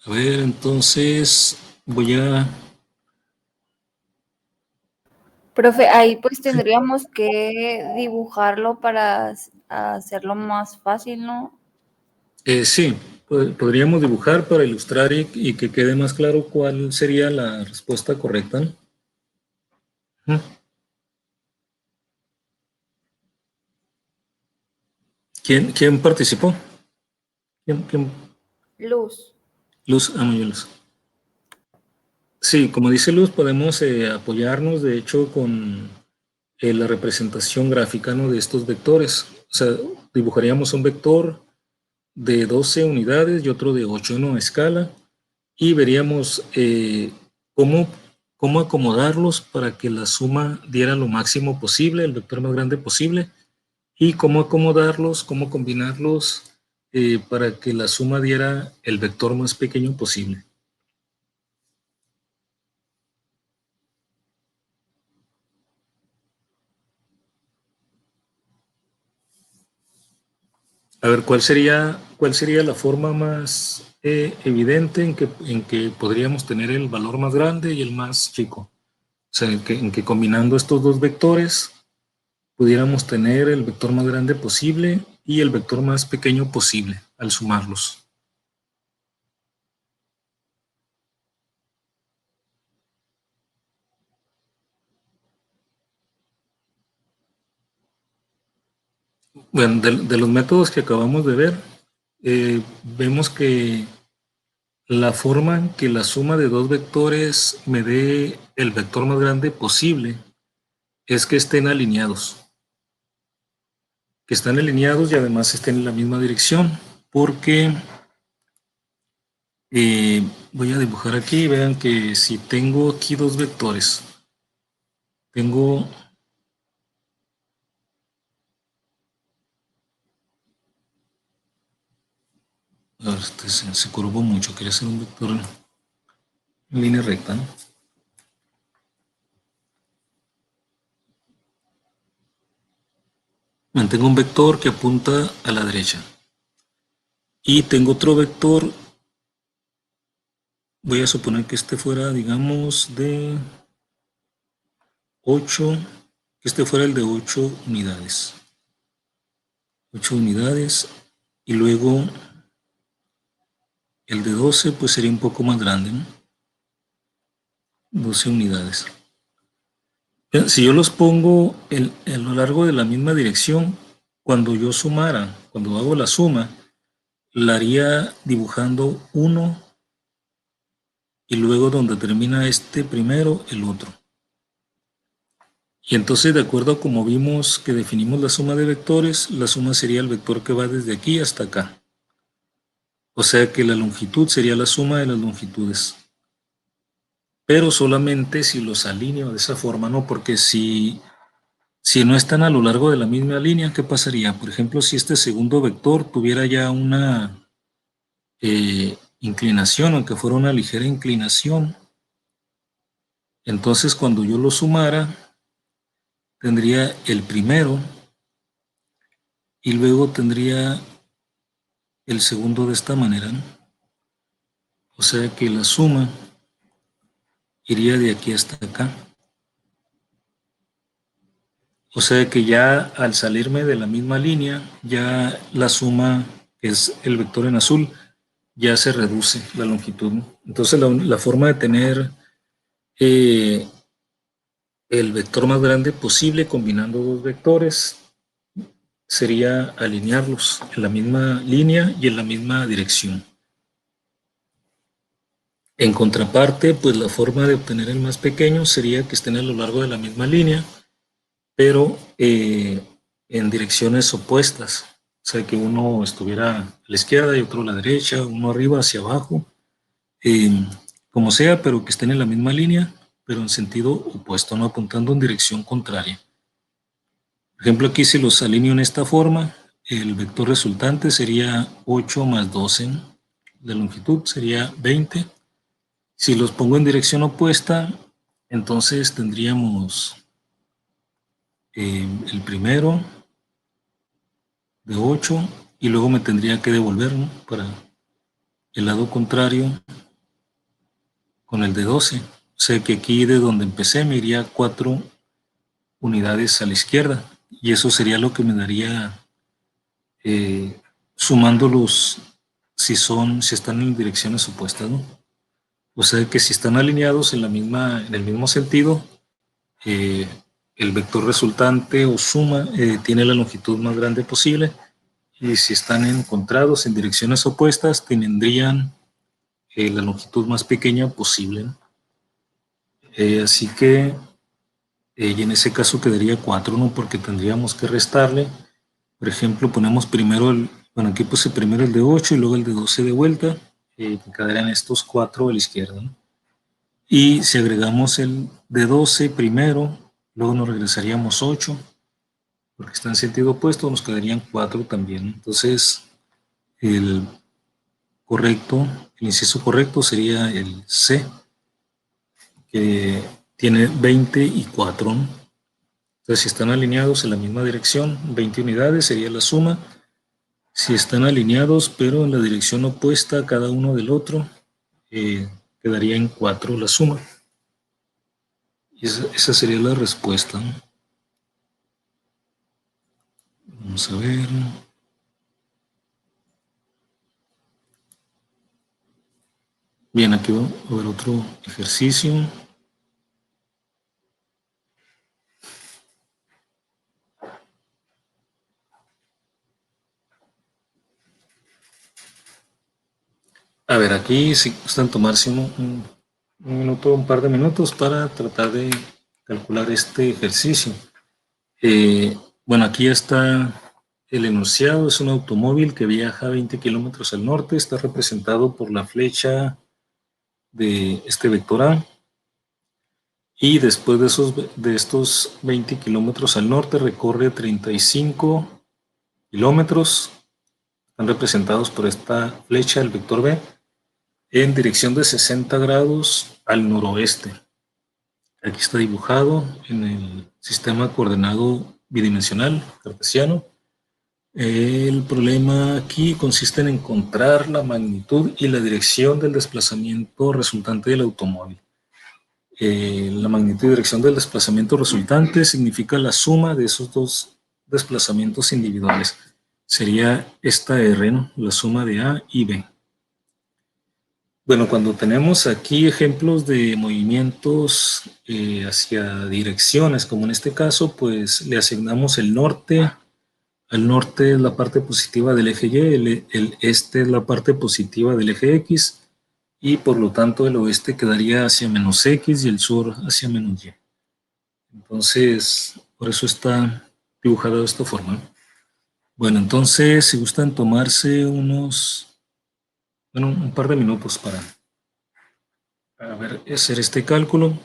A ver, entonces voy a... Profe, ahí pues Sí, tendríamos que dibujarlo para hacerlo más fácil, ¿no? sí, podríamos dibujar para ilustrar y que quede más claro cuál sería la respuesta correcta, ¿no? Ujú. ¿Quién participó? ¿Quién? Luz. Luz, yo Luz. Sí, como dice Luz, podemos apoyarnos, de hecho, con la representación gráfica, ¿no?, de estos vectores. O sea, dibujaríamos un vector de 12 unidades y otro de 8 en una escala y veríamos cómo, cómo acomodarlos para que la suma diera lo máximo posible, el vector más grande posible, y cómo acomodarlos, cómo combinarlos para que la suma diera el vector más pequeño posible. A ver, cuál sería la forma más evidente en que podríamos tener el valor más grande y el más chico? O sea, en que combinando estos dos vectores pudiéramos tener el vector más grande posible y el vector más pequeño posible al sumarlos. Bueno, de los métodos que acabamos de ver, vemos que la forma en que la suma de dos vectores me dé el vector más grande posible es que estén alineados. Que están alineados y además estén en la misma dirección, porque voy a dibujar aquí, vean que si tengo aquí dos vectores, tengo a ver, este se curvó mucho, quería hacer un vector en línea recta, ¿no? Mantengo un vector que apunta a la derecha y tengo otro vector, voy a suponer que este fuera, digamos, de 8, que este fuera el de 8 unidades. 8 unidades y luego el de 12 pues sería un poco más grande, ¿no? 12 unidades. Si yo los pongo a lo largo de la misma dirección, cuando yo sumara, cuando hago la suma, la haría dibujando uno y luego donde termina este primero, el otro. Y entonces, de acuerdo a como vimos que definimos la suma de vectores, la suma sería el vector que va desde aquí hasta acá. O sea que la longitud sería la suma de las longitudes. Pero solamente si los alineo de esa forma, ¿no? Porque si no están a lo largo de la misma línea, ¿qué pasaría? Por ejemplo, si este segundo vector tuviera ya una inclinación, aunque fuera una ligera inclinación, entonces cuando yo lo sumara, tendría el primero y luego tendría el segundo de esta manera, ¿no? O sea que la suma iría de aquí hasta acá. O sea que ya al salirme de la misma línea, ya la suma, que es el vector en azul, ya se reduce la longitud, ¿no? Entonces la forma de tener eh, el vector más grande posible combinando dos vectores sería alinearlos en la misma línea y en la misma dirección. En contraparte, pues la forma de obtener el más pequeño sería que estén a lo largo de la misma línea, pero en direcciones opuestas. O sea, que uno estuviera a la izquierda y otro a la derecha, uno arriba hacia abajo, eh, como sea, pero que estén en la misma línea, pero en sentido opuesto, no apuntando en dirección contraria. Por ejemplo, aquí si los alineo en esta forma, el vector resultante sería 8 más 12 de longitud, sería 20. Si los pongo en dirección opuesta, entonces tendríamos el primero de 8 y luego me tendría que devolver, ¿no? Para el lado contrario con el de 12. O sea que aquí de donde empecé me iría 4 unidades a la izquierda y eso sería lo que me daría sumándolos si están en direcciones opuestas, ¿no? O sea que si están alineados en el mismo sentido, eh, el vector resultante o suma tiene la longitud más grande posible, y si están encontrados en direcciones opuestas tendrían la longitud más pequeña posible, ¿no? Así que y en ese caso quedaría 4, ¿no? Porque tendríamos que restarle. Por ejemplo, ponemos primero bueno, aquí puse primero el de 8 y luego el de 12 de vuelta, que quedarían estos 4 a la izquierda, ¿no? Y si agregamos el de 12 primero, luego nos regresaríamos 8, porque está en sentido opuesto, nos quedarían 4 también, ¿no? Entonces, el inciso correcto sería el C, que tiene 20 y 4, ¿no? Entonces, si están alineados en la misma dirección, 20 unidades sería la suma. Si están alineados, pero en la dirección opuesta cada uno del otro, quedaría en 4 la suma. Y esa sería la respuesta, ¿no? Vamos a ver. Bien, aquí va a ver otro ejercicio. A ver, aquí si gustan tomarse un minuto, un par de minutos para tratar de calcular este ejercicio. Bueno, aquí está el enunciado. Es un automóvil que viaja 20 kilómetros al norte. Está representado por la flecha de este vector A. Y después de estos 20 kilómetros al norte recorre 35 kilómetros. Están representados por esta flecha, el vector B, en dirección de 60 grados al noroeste. Aquí está dibujado en el sistema coordenado bidimensional cartesiano. El problema aquí consiste en encontrar la magnitud y la dirección del desplazamiento resultante del automóvil. La magnitud y dirección del desplazamiento resultante significa la suma de esos dos desplazamientos individuales. Sería esta R, ¿no? La suma de A y B. Bueno, cuando tenemos aquí ejemplos de movimientos hacia direcciones, como en este caso, pues le asignamos el norte. Al norte es la parte positiva del eje Y, el este es la parte positiva del eje X, y por lo tanto el oeste quedaría hacia menos x y el sur hacia menos y. Entonces, por eso está dibujado de esta forma. Bueno, entonces, si gustan tomarse un par de minutos para hacer este cálculo,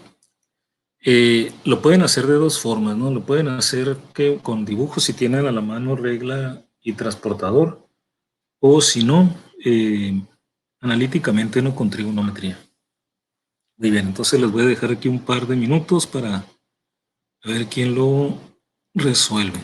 lo pueden hacer de dos formas, ¿no? Lo pueden hacer con dibujos si tienen a la mano regla y transportador, o si no, analíticamente, no con trigonometría. Muy bien, entonces les voy a dejar aquí un par de minutos para ver quién lo resuelve.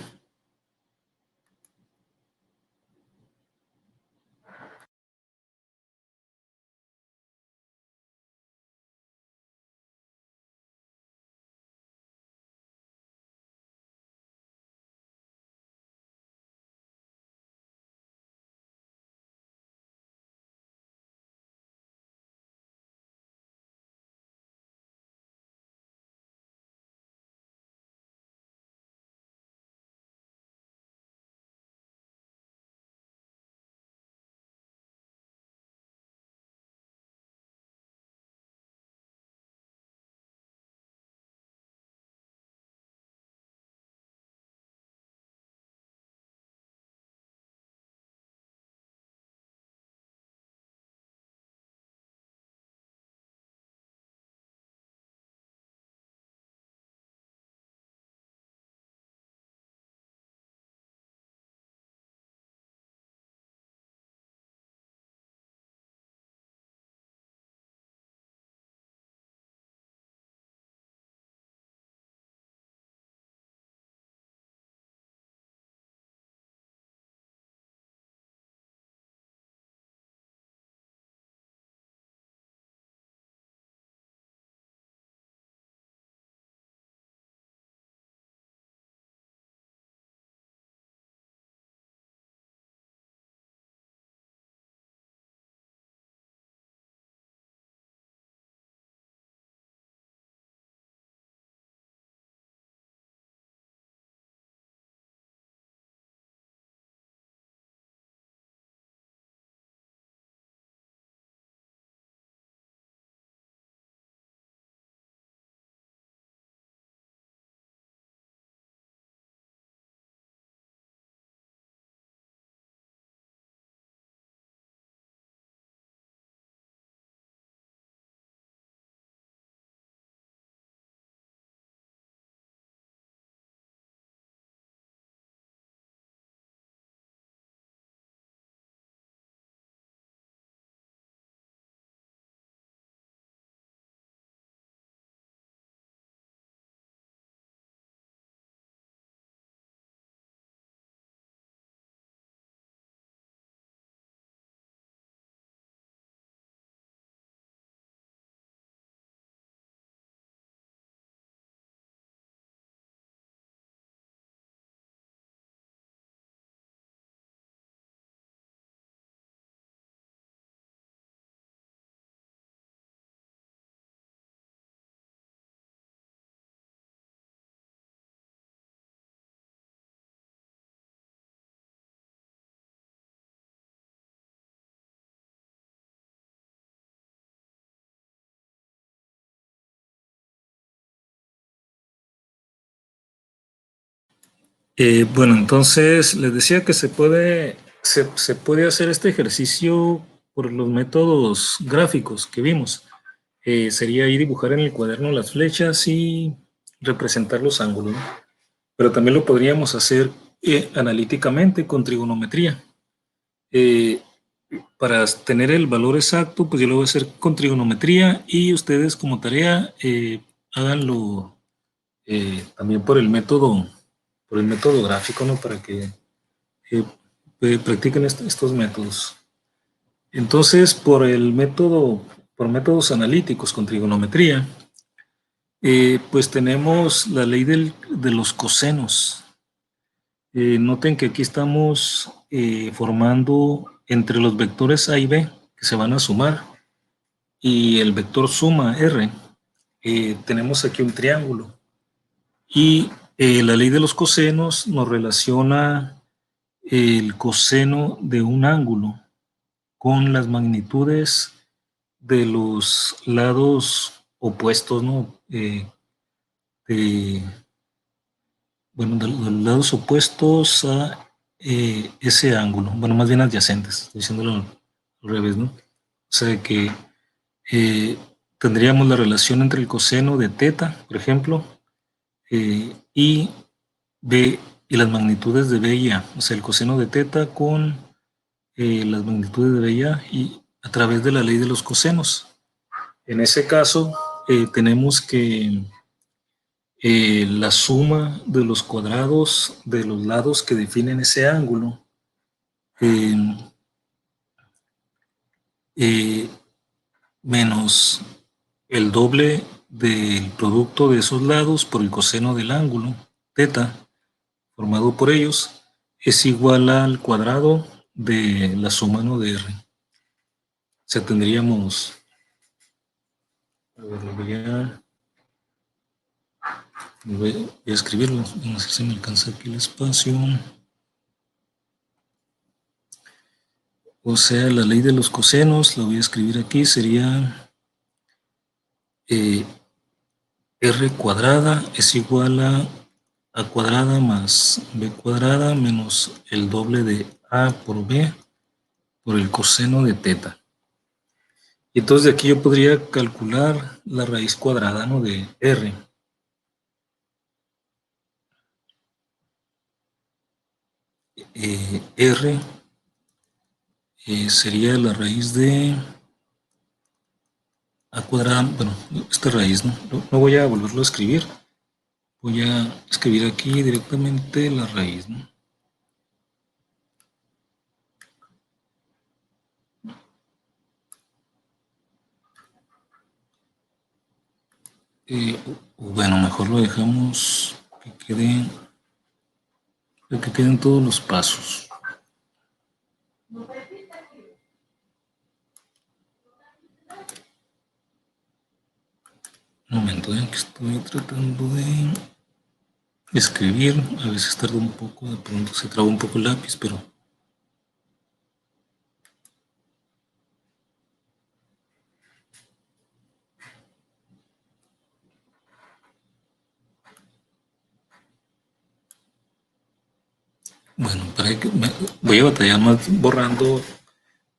Bueno, entonces les decía que se puede hacer este ejercicio por los métodos gráficos que vimos. Sería ahí dibujar en el cuaderno las flechas y representar los ángulos, ¿no? Pero también lo podríamos hacer analíticamente con trigonometría. Eh, para tener el valor exacto, pues yo lo voy a hacer con trigonometría y ustedes como tarea háganlo también por el método gráfico, ¿no? Para que practiquen estos métodos. Entonces, por métodos analíticos con trigonometría, pues tenemos la ley de los cosenos. Noten que aquí estamos formando entre los vectores A y B, que se van a sumar, y el vector suma R, tenemos aquí un triángulo. Y la ley de los cosenos nos relaciona el coseno de un ángulo con las magnitudes de los lados opuestos, ¿no? Bueno, de los lados opuestos a ese ángulo, bueno, más bien adyacentes, estoy diciéndolo al revés, ¿no? O sea que eh, tendríamos la relación entre el coseno de teta, por ejemplo, y B y las magnitudes de B y A, o sea, el coseno de teta con las magnitudes de B y a través de la ley de los cosenos. En ese caso, tenemos que la suma de los cuadrados de los lados que definen ese ángulo eh, eh, menos el doble del producto de esos lados por el coseno del ángulo, teta, formado por ellos, es igual al cuadrado de la suma, ¿no?, de R. O sea, tendríamos, a ver, voy a escribirlo, no sé si me alcanza aquí el espacio. O sea, la ley de los cosenos, la voy a escribir aquí, sería eh, R cuadrada es igual a cuadrada más B cuadrada menos el doble de A por B por el coseno de teta. Y entonces de aquí yo podría calcular la raíz cuadrada, ¿no?, de R. R sería la raíz de A cuadrada, bueno, esta raíz, ¿no? No voy a volverlo a escribir, voy a escribir aquí directamente la raíz, ¿no? Bueno, mejor lo dejamos que queden todos los pasos. Un momento, que estoy tratando de escribir. A veces tarda un poco, de pronto se traba un poco el lápiz, pero bueno, voy a batallar más borrando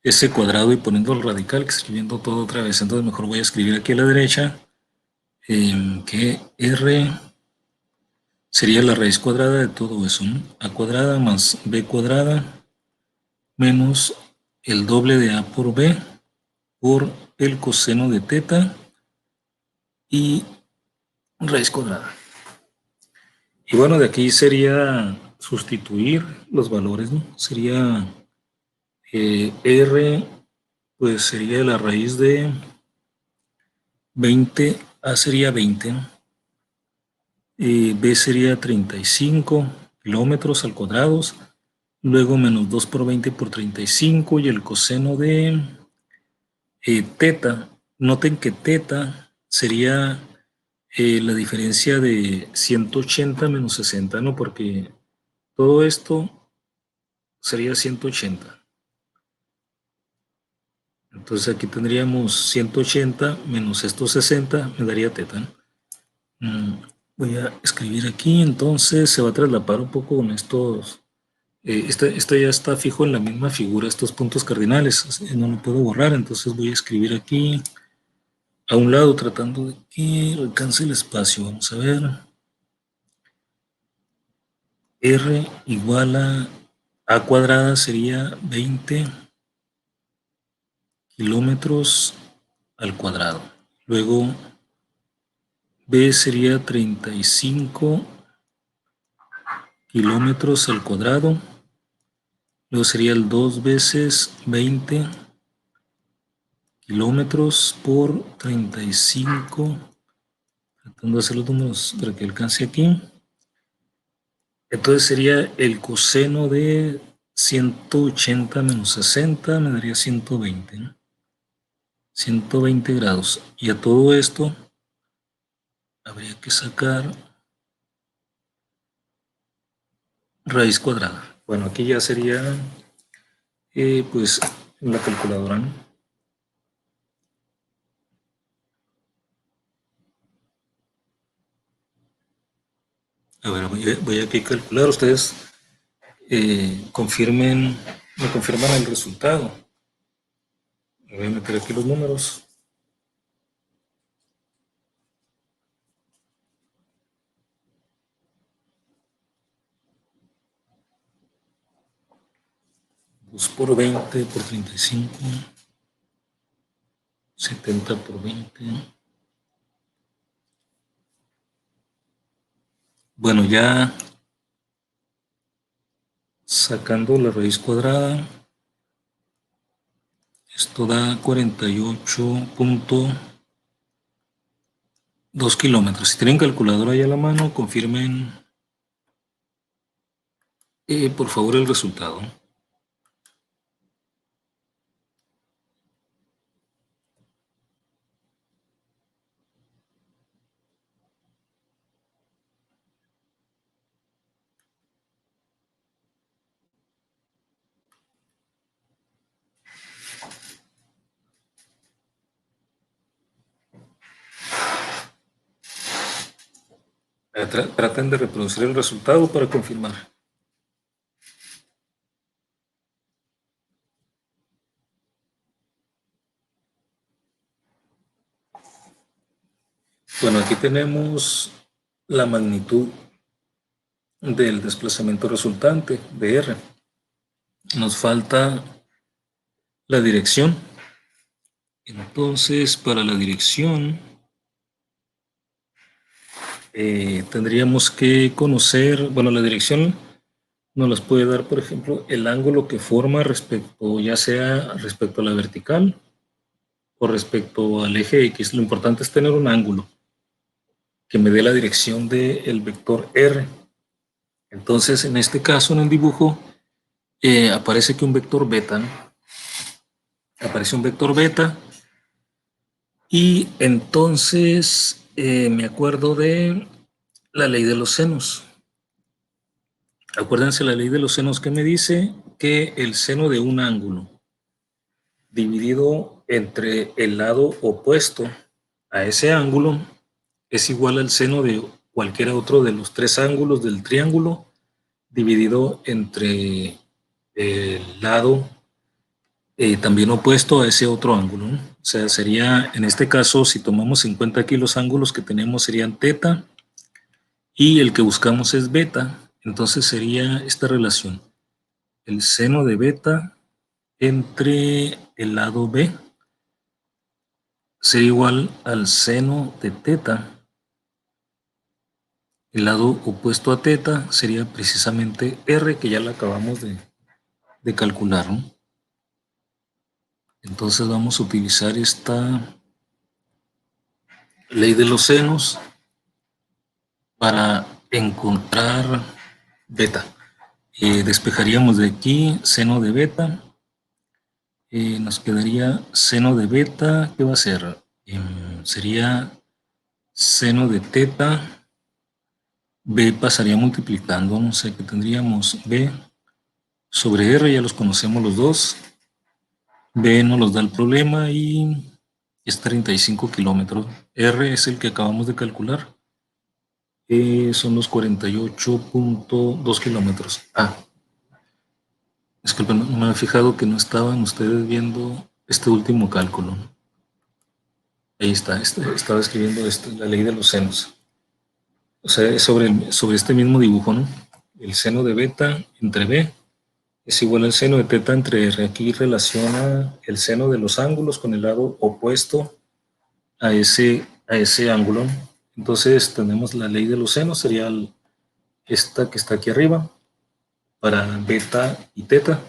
ese cuadrado y poniendo el radical que escribiendo todo otra vez. Entonces mejor voy a escribir aquí a la derecha que R sería la raíz cuadrada de todo eso, ¿no? A cuadrada más B cuadrada menos el doble de A por B por el coseno de teta y raíz cuadrada. Y bueno, de aquí sería sustituir los valores, ¿no? Sería R, pues sería la raíz de 20, A sería 20, ¿no? B sería 35 kilómetros al cuadrado, luego menos 2 por 20 por 35 y el coseno de teta. Noten que teta sería la diferencia de 180 menos 60, ¿no? Porque todo esto sería 180. Entonces aquí tendríamos 180 menos estos 60, me daría teta, ¿no? Voy a escribir aquí, entonces se va a traslapar un poco con estos. Este ya está fijo en la misma figura, estos puntos cardinales, no lo puedo borrar, entonces voy a escribir aquí a un lado tratando de que alcance el espacio. Vamos a ver. R igual a cuadrada sería 20 kilómetros al cuadrado. Luego B sería 35 kilómetros al cuadrado. Luego sería el 2 veces 20 kilómetros por 35. Tratando de hacer los números para que alcance aquí. Entonces sería el coseno de 180 menos 60, me daría 120, ¿no? 120 grados. Y a todo esto habría que sacar raíz cuadrada. Bueno, aquí ya sería, pues, la calculadora, ¿no? A ver, voy aquí a calcular. Ustedes me confirman el resultado. Voy a meter aquí los números. Dos por 20 por 35. 70 por 20. Bueno, ya sacando la raíz cuadrada, esto da 48.2 kilómetros. Si tienen calculadora ahí a la mano, confirmen por favor el resultado. Traten de reproducir el resultado para confirmar. Bueno, aquí tenemos la magnitud del desplazamiento resultante de R. Nos falta la dirección. Entonces, para la dirección, tendríamos que conocer, bueno, la dirección nos las puede dar, por ejemplo, el ángulo que forma respecto, ya sea respecto a la vertical o respecto al eje X. Lo importante es tener un ángulo que me dé la dirección del vector R. Entonces, en este caso, en el dibujo, aparece que un vector beta, ¿no? Aparece un vector beta y entonces me acuerdo de la ley de los senos. Acuérdense la ley de los senos que me dice que el seno de un ángulo dividido entre el lado opuesto a ese ángulo es igual al seno de cualquier otro de los tres ángulos del triángulo dividido entre el lado también opuesto a ese otro ángulo, ¿no? O sea, sería, en este caso, si tomamos en cuenta aquí los ángulos que tenemos serían teta y el que buscamos es beta, entonces sería esta relación, el seno de beta entre el lado B sería igual al seno de teta. El lado opuesto a teta sería precisamente R, que ya la acabamos de calcular, ¿no? Entonces vamos a utilizar esta ley de los senos para encontrar beta. Despejaríamos de aquí seno de beta. Nos quedaría seno de beta. ¿Qué va a ser? Sería seno de teta. B pasaría multiplicando. No sé qué tendríamos. B sobre R, ya los conocemos los dos. B nos los da el problema y es 35 kilómetros. R es el que acabamos de calcular. Son los 48.2 kilómetros. Disculpen, no me había fijado que no estaban ustedes viendo este último cálculo. Ahí está, estaba escribiendo la ley de los senos. O sea, es sobre este mismo dibujo, ¿no? El seno de beta entre B es igual al seno de teta entre R. Aquí relaciona el seno de los ángulos con el lado opuesto a ese ángulo. Entonces tenemos la ley de los senos, sería esta que está aquí arriba, para beta y teta.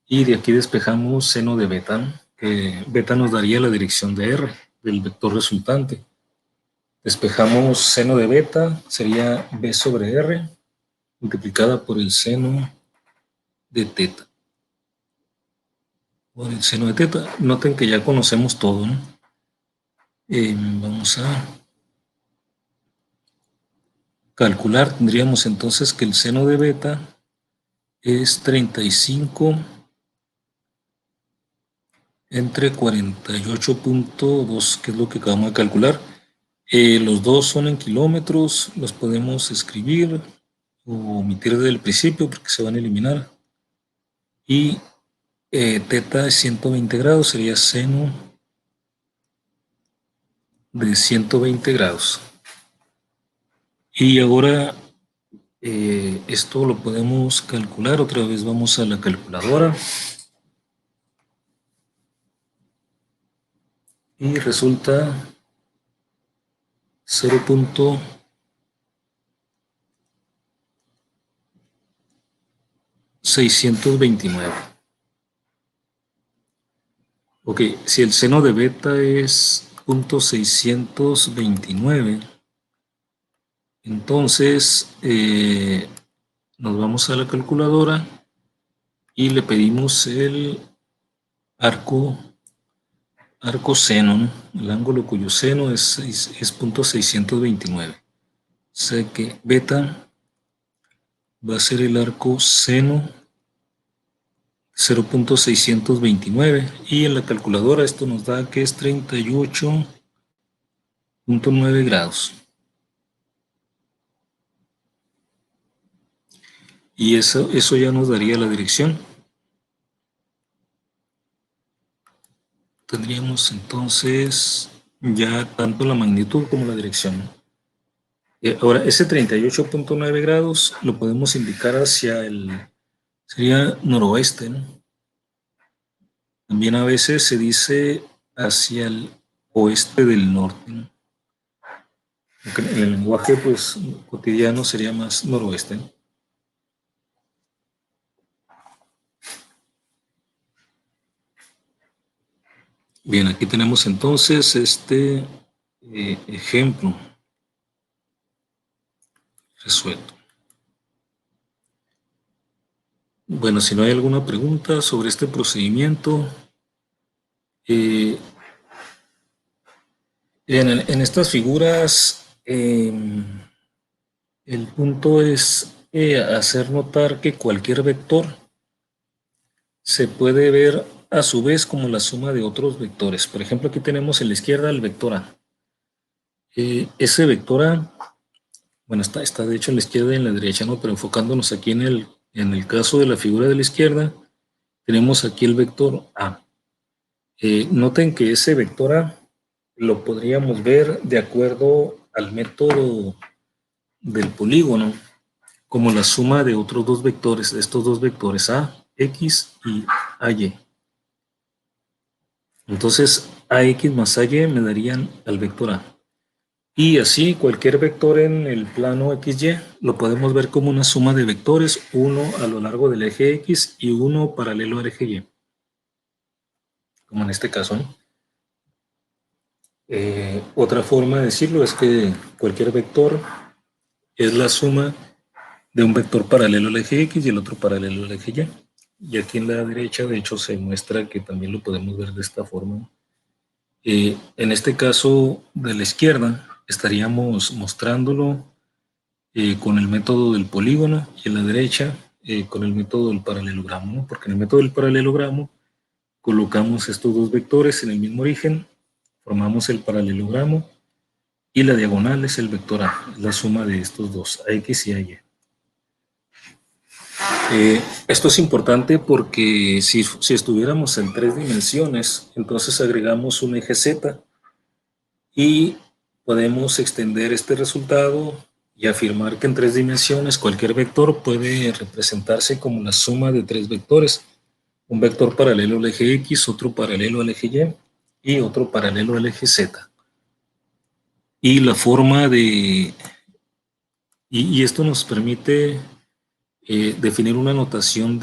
Y de aquí despejamos seno de beta, que beta nos daría la dirección de R, del vector resultante. Despejamos seno de beta, sería B sobre R, multiplicada por el seno de teta. Por el seno de teta. Noten que ya conocemos todo, ¿no? Vamos a calcular. Tendríamos entonces que el seno de beta es 35 entre 48.2, que es lo que acabamos de calcular. Los dos son en kilómetros, los podemos escribir o omitir desde el principio porque se van a eliminar. Y teta de 120 grados sería seno de 120 grados. Y ahora esto lo podemos calcular. Otra vez vamos a la calculadora. Y resulta 0.629. Ok, si el seno de beta es 0.629, entonces nos vamos a la calculadora y le pedimos el arco seno, ¿no? El ángulo cuyo seno es 0.629. O sea que beta va a ser el arco seno 0.629 y en la calculadora esto nos da que es 38.9 grados. Y eso ya nos daría la dirección. Tendríamos entonces ya tanto la magnitud como la dirección. Ahora, ese 38.9 grados lo podemos indicar hacia sería noroeste, ¿no? También a veces se dice hacia el oeste del norte, ¿no? Aunque en el lenguaje pues, cotidiano sería más noroeste, ¿no? Bien, aquí tenemos entonces este ejemplo resuelto. Bueno, si no hay alguna pregunta sobre este procedimiento, en estas figuras el punto es hacer notar que cualquier vector se puede ver a su vez como la suma de otros vectores. Por ejemplo, aquí tenemos en la izquierda el vector A. Ese vector A, bueno, está de hecho en la izquierda y en la derecha, ¿no? Pero enfocándonos aquí en el caso de la figura de la izquierda, tenemos aquí el vector A. Noten que ese vector A lo podríamos ver de acuerdo al método del polígono como la suma de otros dos vectores, de estos dos vectores A, X y AY. Entonces, AX más AY me darían al vector A. Y así, cualquier vector en el plano XY lo podemos ver como una suma de vectores, uno a lo largo del eje X y uno paralelo al eje Y. Como en este caso, ¿no? Otra forma de decirlo es que cualquier vector es la suma de un vector paralelo al eje X y el otro paralelo al eje Y. Y aquí en la derecha, de hecho, se muestra que también lo podemos ver de esta forma. En este caso de la izquierda, estaríamos mostrándolo con el método del polígono y en la derecha con el método del paralelogramo, ¿no? Porque en el método del paralelogramo colocamos estos dos vectores en el mismo origen, formamos el paralelogramo y la diagonal es el vector A, es la suma de estos dos, AX y AY. Esto es importante porque si estuviéramos en 3 dimensiones, entonces agregamos un eje Z y podemos extender este resultado y afirmar que en 3 dimensiones cualquier vector puede representarse como la suma de 3 vectores. Un vector paralelo al eje X, otro paralelo al eje Y y otro paralelo al eje Z. Y la forma de... Y esto nos permite definir una notación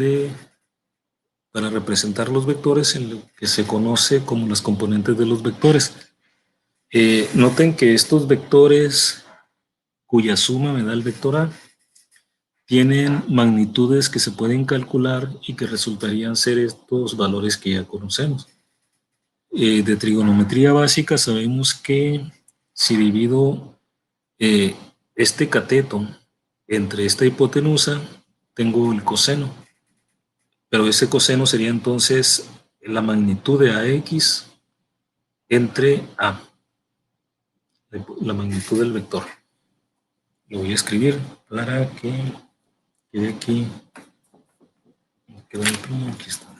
para representar los vectores en lo que se conoce como las componentes de los vectores. Noten que estos vectores cuya suma me da el vector A tienen magnitudes que se pueden calcular y que resultarían ser estos valores que ya conocemos. De trigonometría básica sabemos que si divido este cateto entre esta hipotenusa, tengo el coseno. Pero ese coseno sería entonces la magnitud de AX entre A. la magnitud del vector. Lo voy a escribir para que quede aquí. Quedó el pluma, aquí está.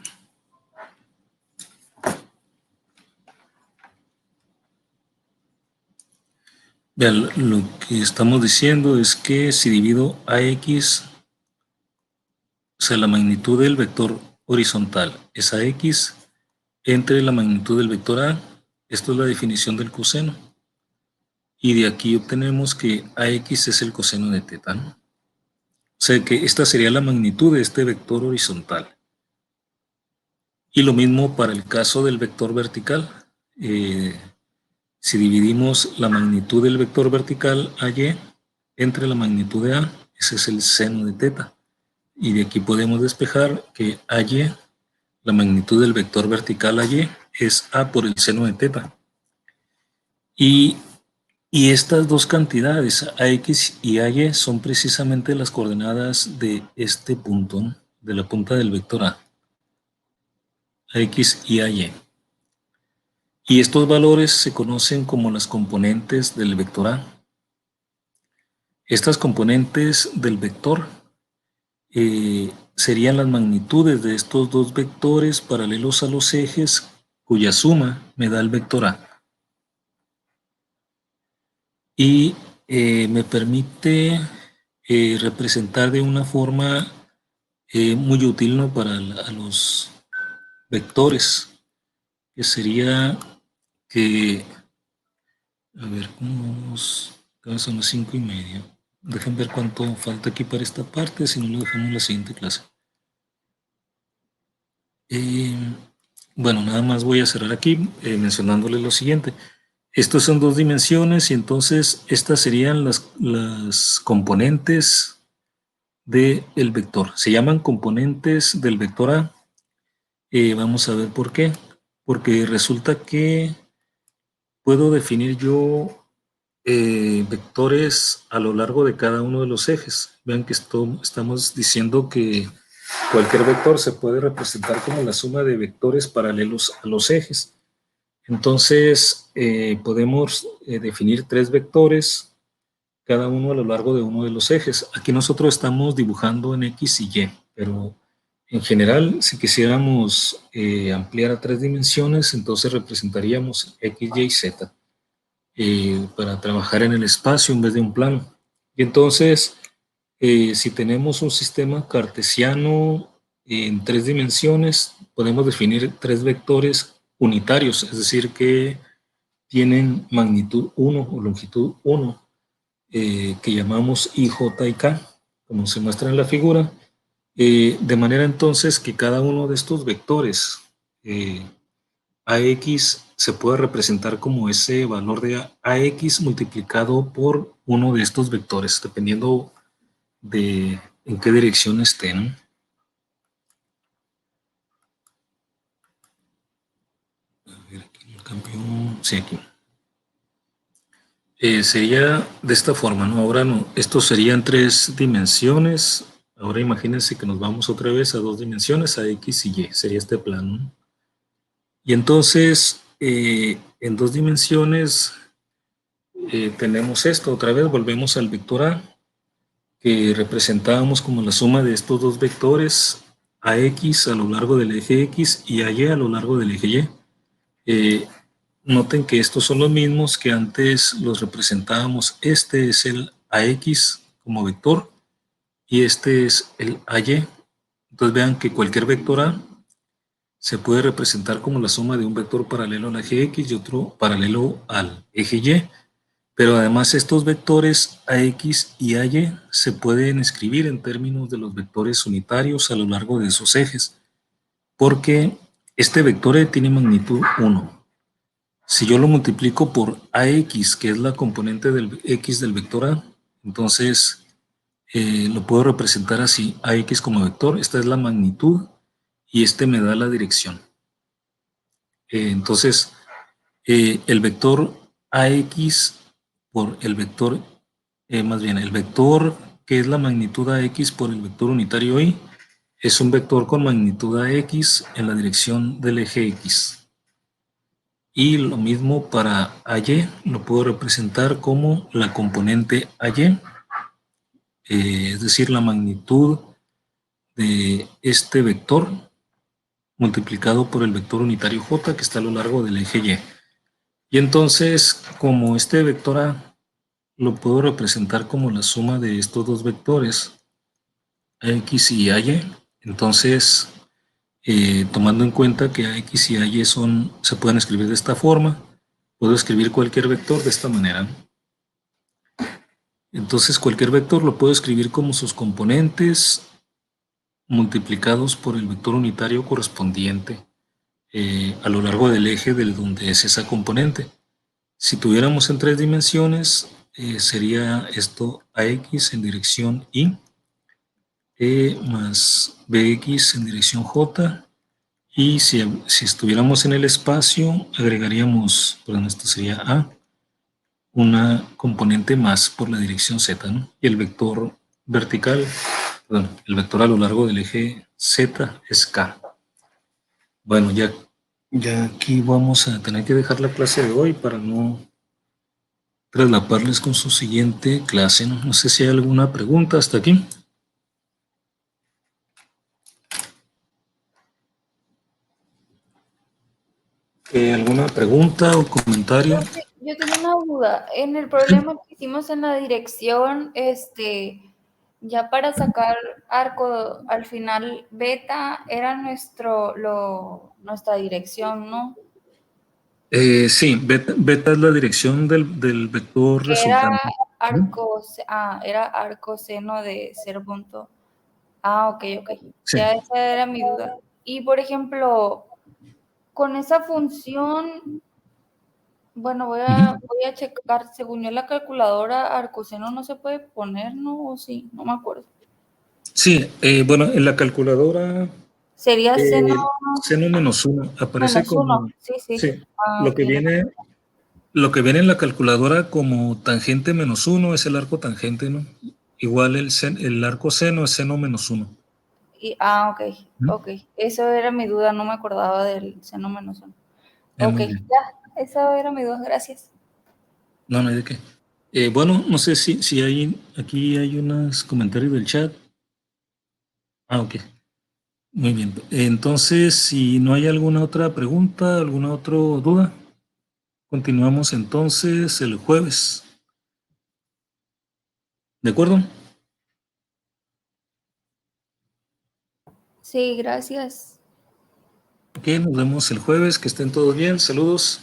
Vean, lo que estamos diciendo es que si divido AX, o sea, la magnitud del vector horizontal es AX entre la magnitud del vector A, esto es la definición del coseno. Y de aquí obtenemos que AX es el coseno de teta, ¿no? O sea que esta sería la magnitud de este vector horizontal. Y lo mismo para el caso del vector vertical. Si dividimos la magnitud del vector vertical AY entre la magnitud de A, ese es el seno de teta. Y de aquí podemos despejar que AY, la magnitud del vector vertical AY, es A por el seno de teta. Y estas dos cantidades, AX y AY, son precisamente las coordenadas de este punto, ¿no? De la punta del vector A. AX y AY. Y estos valores se conocen como las componentes del vector A. Estas componentes del vector serían las magnitudes de estos dos vectores paralelos a los ejes cuya suma me da el vector A. Y me permite representar de una forma muy útil, ¿no? Para a los vectores, que sería que, a ver, ¿cómo vamos? Son las 5:30. Dejen ver cuánto falta aquí para esta parte, si no lo dejamos en la siguiente clase. Bueno, nada más voy a cerrar aquí mencionándole lo siguiente. Estos son dos dimensiones y entonces estas serían las componentes del vector. Se llaman componentes del vector A. Vamos a ver por qué. Porque resulta que puedo definir yo vectores a lo largo de cada uno de los ejes. Vean que estamos diciendo que cualquier vector se puede representar como la suma de vectores paralelos a los ejes. Entonces, podemos definir tres vectores, cada uno a lo largo de uno de los ejes. Aquí nosotros estamos dibujando en X y Y, pero en general, si quisiéramos ampliar a 3 dimensiones, entonces representaríamos X, Y y Z para trabajar en el espacio en vez de un plano. Y entonces, si tenemos un sistema cartesiano en 3 dimensiones, podemos definir 3 vectores unitarios, es decir, que tienen magnitud 1 o longitud 1, que llamamos I, J y K, como se muestra en la figura, de manera entonces que cada uno de estos vectores AX se puede representar como ese valor de AX multiplicado por uno de estos vectores, dependiendo de en qué dirección estén. A ver, aquí lo cambió. Sí, aquí. Sería de esta forma, ¿no? Ahora no, estos serían 3 dimensiones. Ahora imagínense que nos vamos otra vez a 2 dimensiones, a X y Y. Sería este plano, ¿no? Y entonces, en 2 dimensiones tenemos esto. Otra vez volvemos al vector A, que representábamos como la suma de estos dos vectores, AX a lo largo del eje X y AY a lo largo del eje Y. Noten que estos son los mismos que antes los representábamos. Este es el AX como vector y este es el AY. Entonces vean que cualquier vector A se puede representar como la suma de un vector paralelo al eje X y otro paralelo al eje Y. Pero además estos vectores AX y AY se pueden escribir en términos de los vectores unitarios a lo largo de esos ejes, porque este vector tiene magnitud 1. Si yo lo multiplico por AX, que es la componente del X del vector A, entonces lo puedo representar así, AX como vector, esta es la magnitud y este me da la dirección. Entonces, el vector AX por el vector, más bien el vector que es la magnitud AX por el vector unitario Y, es un vector con magnitud AX en la dirección del eje X. Y lo mismo para AY, lo puedo representar como la componente AY, es decir, la magnitud de este vector multiplicado por el vector unitario J que está a lo largo del eje Y. Y entonces, como este vector A lo puedo representar como la suma de estos dos vectores, AX y AY, entonces, tomando en cuenta que AX y AY se pueden escribir de esta forma, puedo escribir cualquier vector de esta manera. Entonces, cualquier vector lo puedo escribir como sus componentes multiplicados por el vector unitario correspondiente a lo largo del eje del donde es esa componente. Si tuviéramos en 3 dimensiones, sería esto AX en dirección Y, más BX en dirección J, y si estuviéramos en el espacio, agregaríamos, perdón, esto sería A, una componente más por la dirección Z, ¿no? Y el vector vertical, perdón, el vector a lo largo del eje Z es K. Bueno, ya aquí vamos a tener que dejar la clase de hoy para no traslaparles con su siguiente clase, ¿no? No sé si hay alguna pregunta hasta aquí. ¿Alguna pregunta o comentario? Yo tengo una duda. En el problema que hicimos en la dirección, ya para sacar arco al final beta era nuestra dirección, ¿no? Sí, beta es la dirección del vector Que era resultante. ¿No? era arco seno de 0 punto. Ah, ok, ok. Sí. Ya esa era mi duda. Y por ejemplo, con esa función, bueno, Ujú. voy a checar. Según yo, la calculadora arcoseno no se puede poner, ¿no? O sí, no me acuerdo. Sí, bueno, en la calculadora Sería seno seno menos 1 aparece menos uno. como, Sí, sí. sí, Ah, lo ok. que viene, lo que viene en la calculadora como tangente menos 1 es el arco tangente, ¿no? Igual el arco seno es seno menos 1. Ok, ok. Eso era mi duda, no me acordaba del seno menos uno. Ok, Muy bien. ya, esa era mi duda, gracias. No, no hay de qué. Bueno, no sé si aquí hay unos comentarios del chat. Ah, ok. Muy bien. Entonces, si no hay alguna otra pregunta, alguna otra duda, continuamos entonces el jueves. ¿De acuerdo? Sí, gracias. Ok, nos vemos el jueves. Que estén todos bien. Saludos.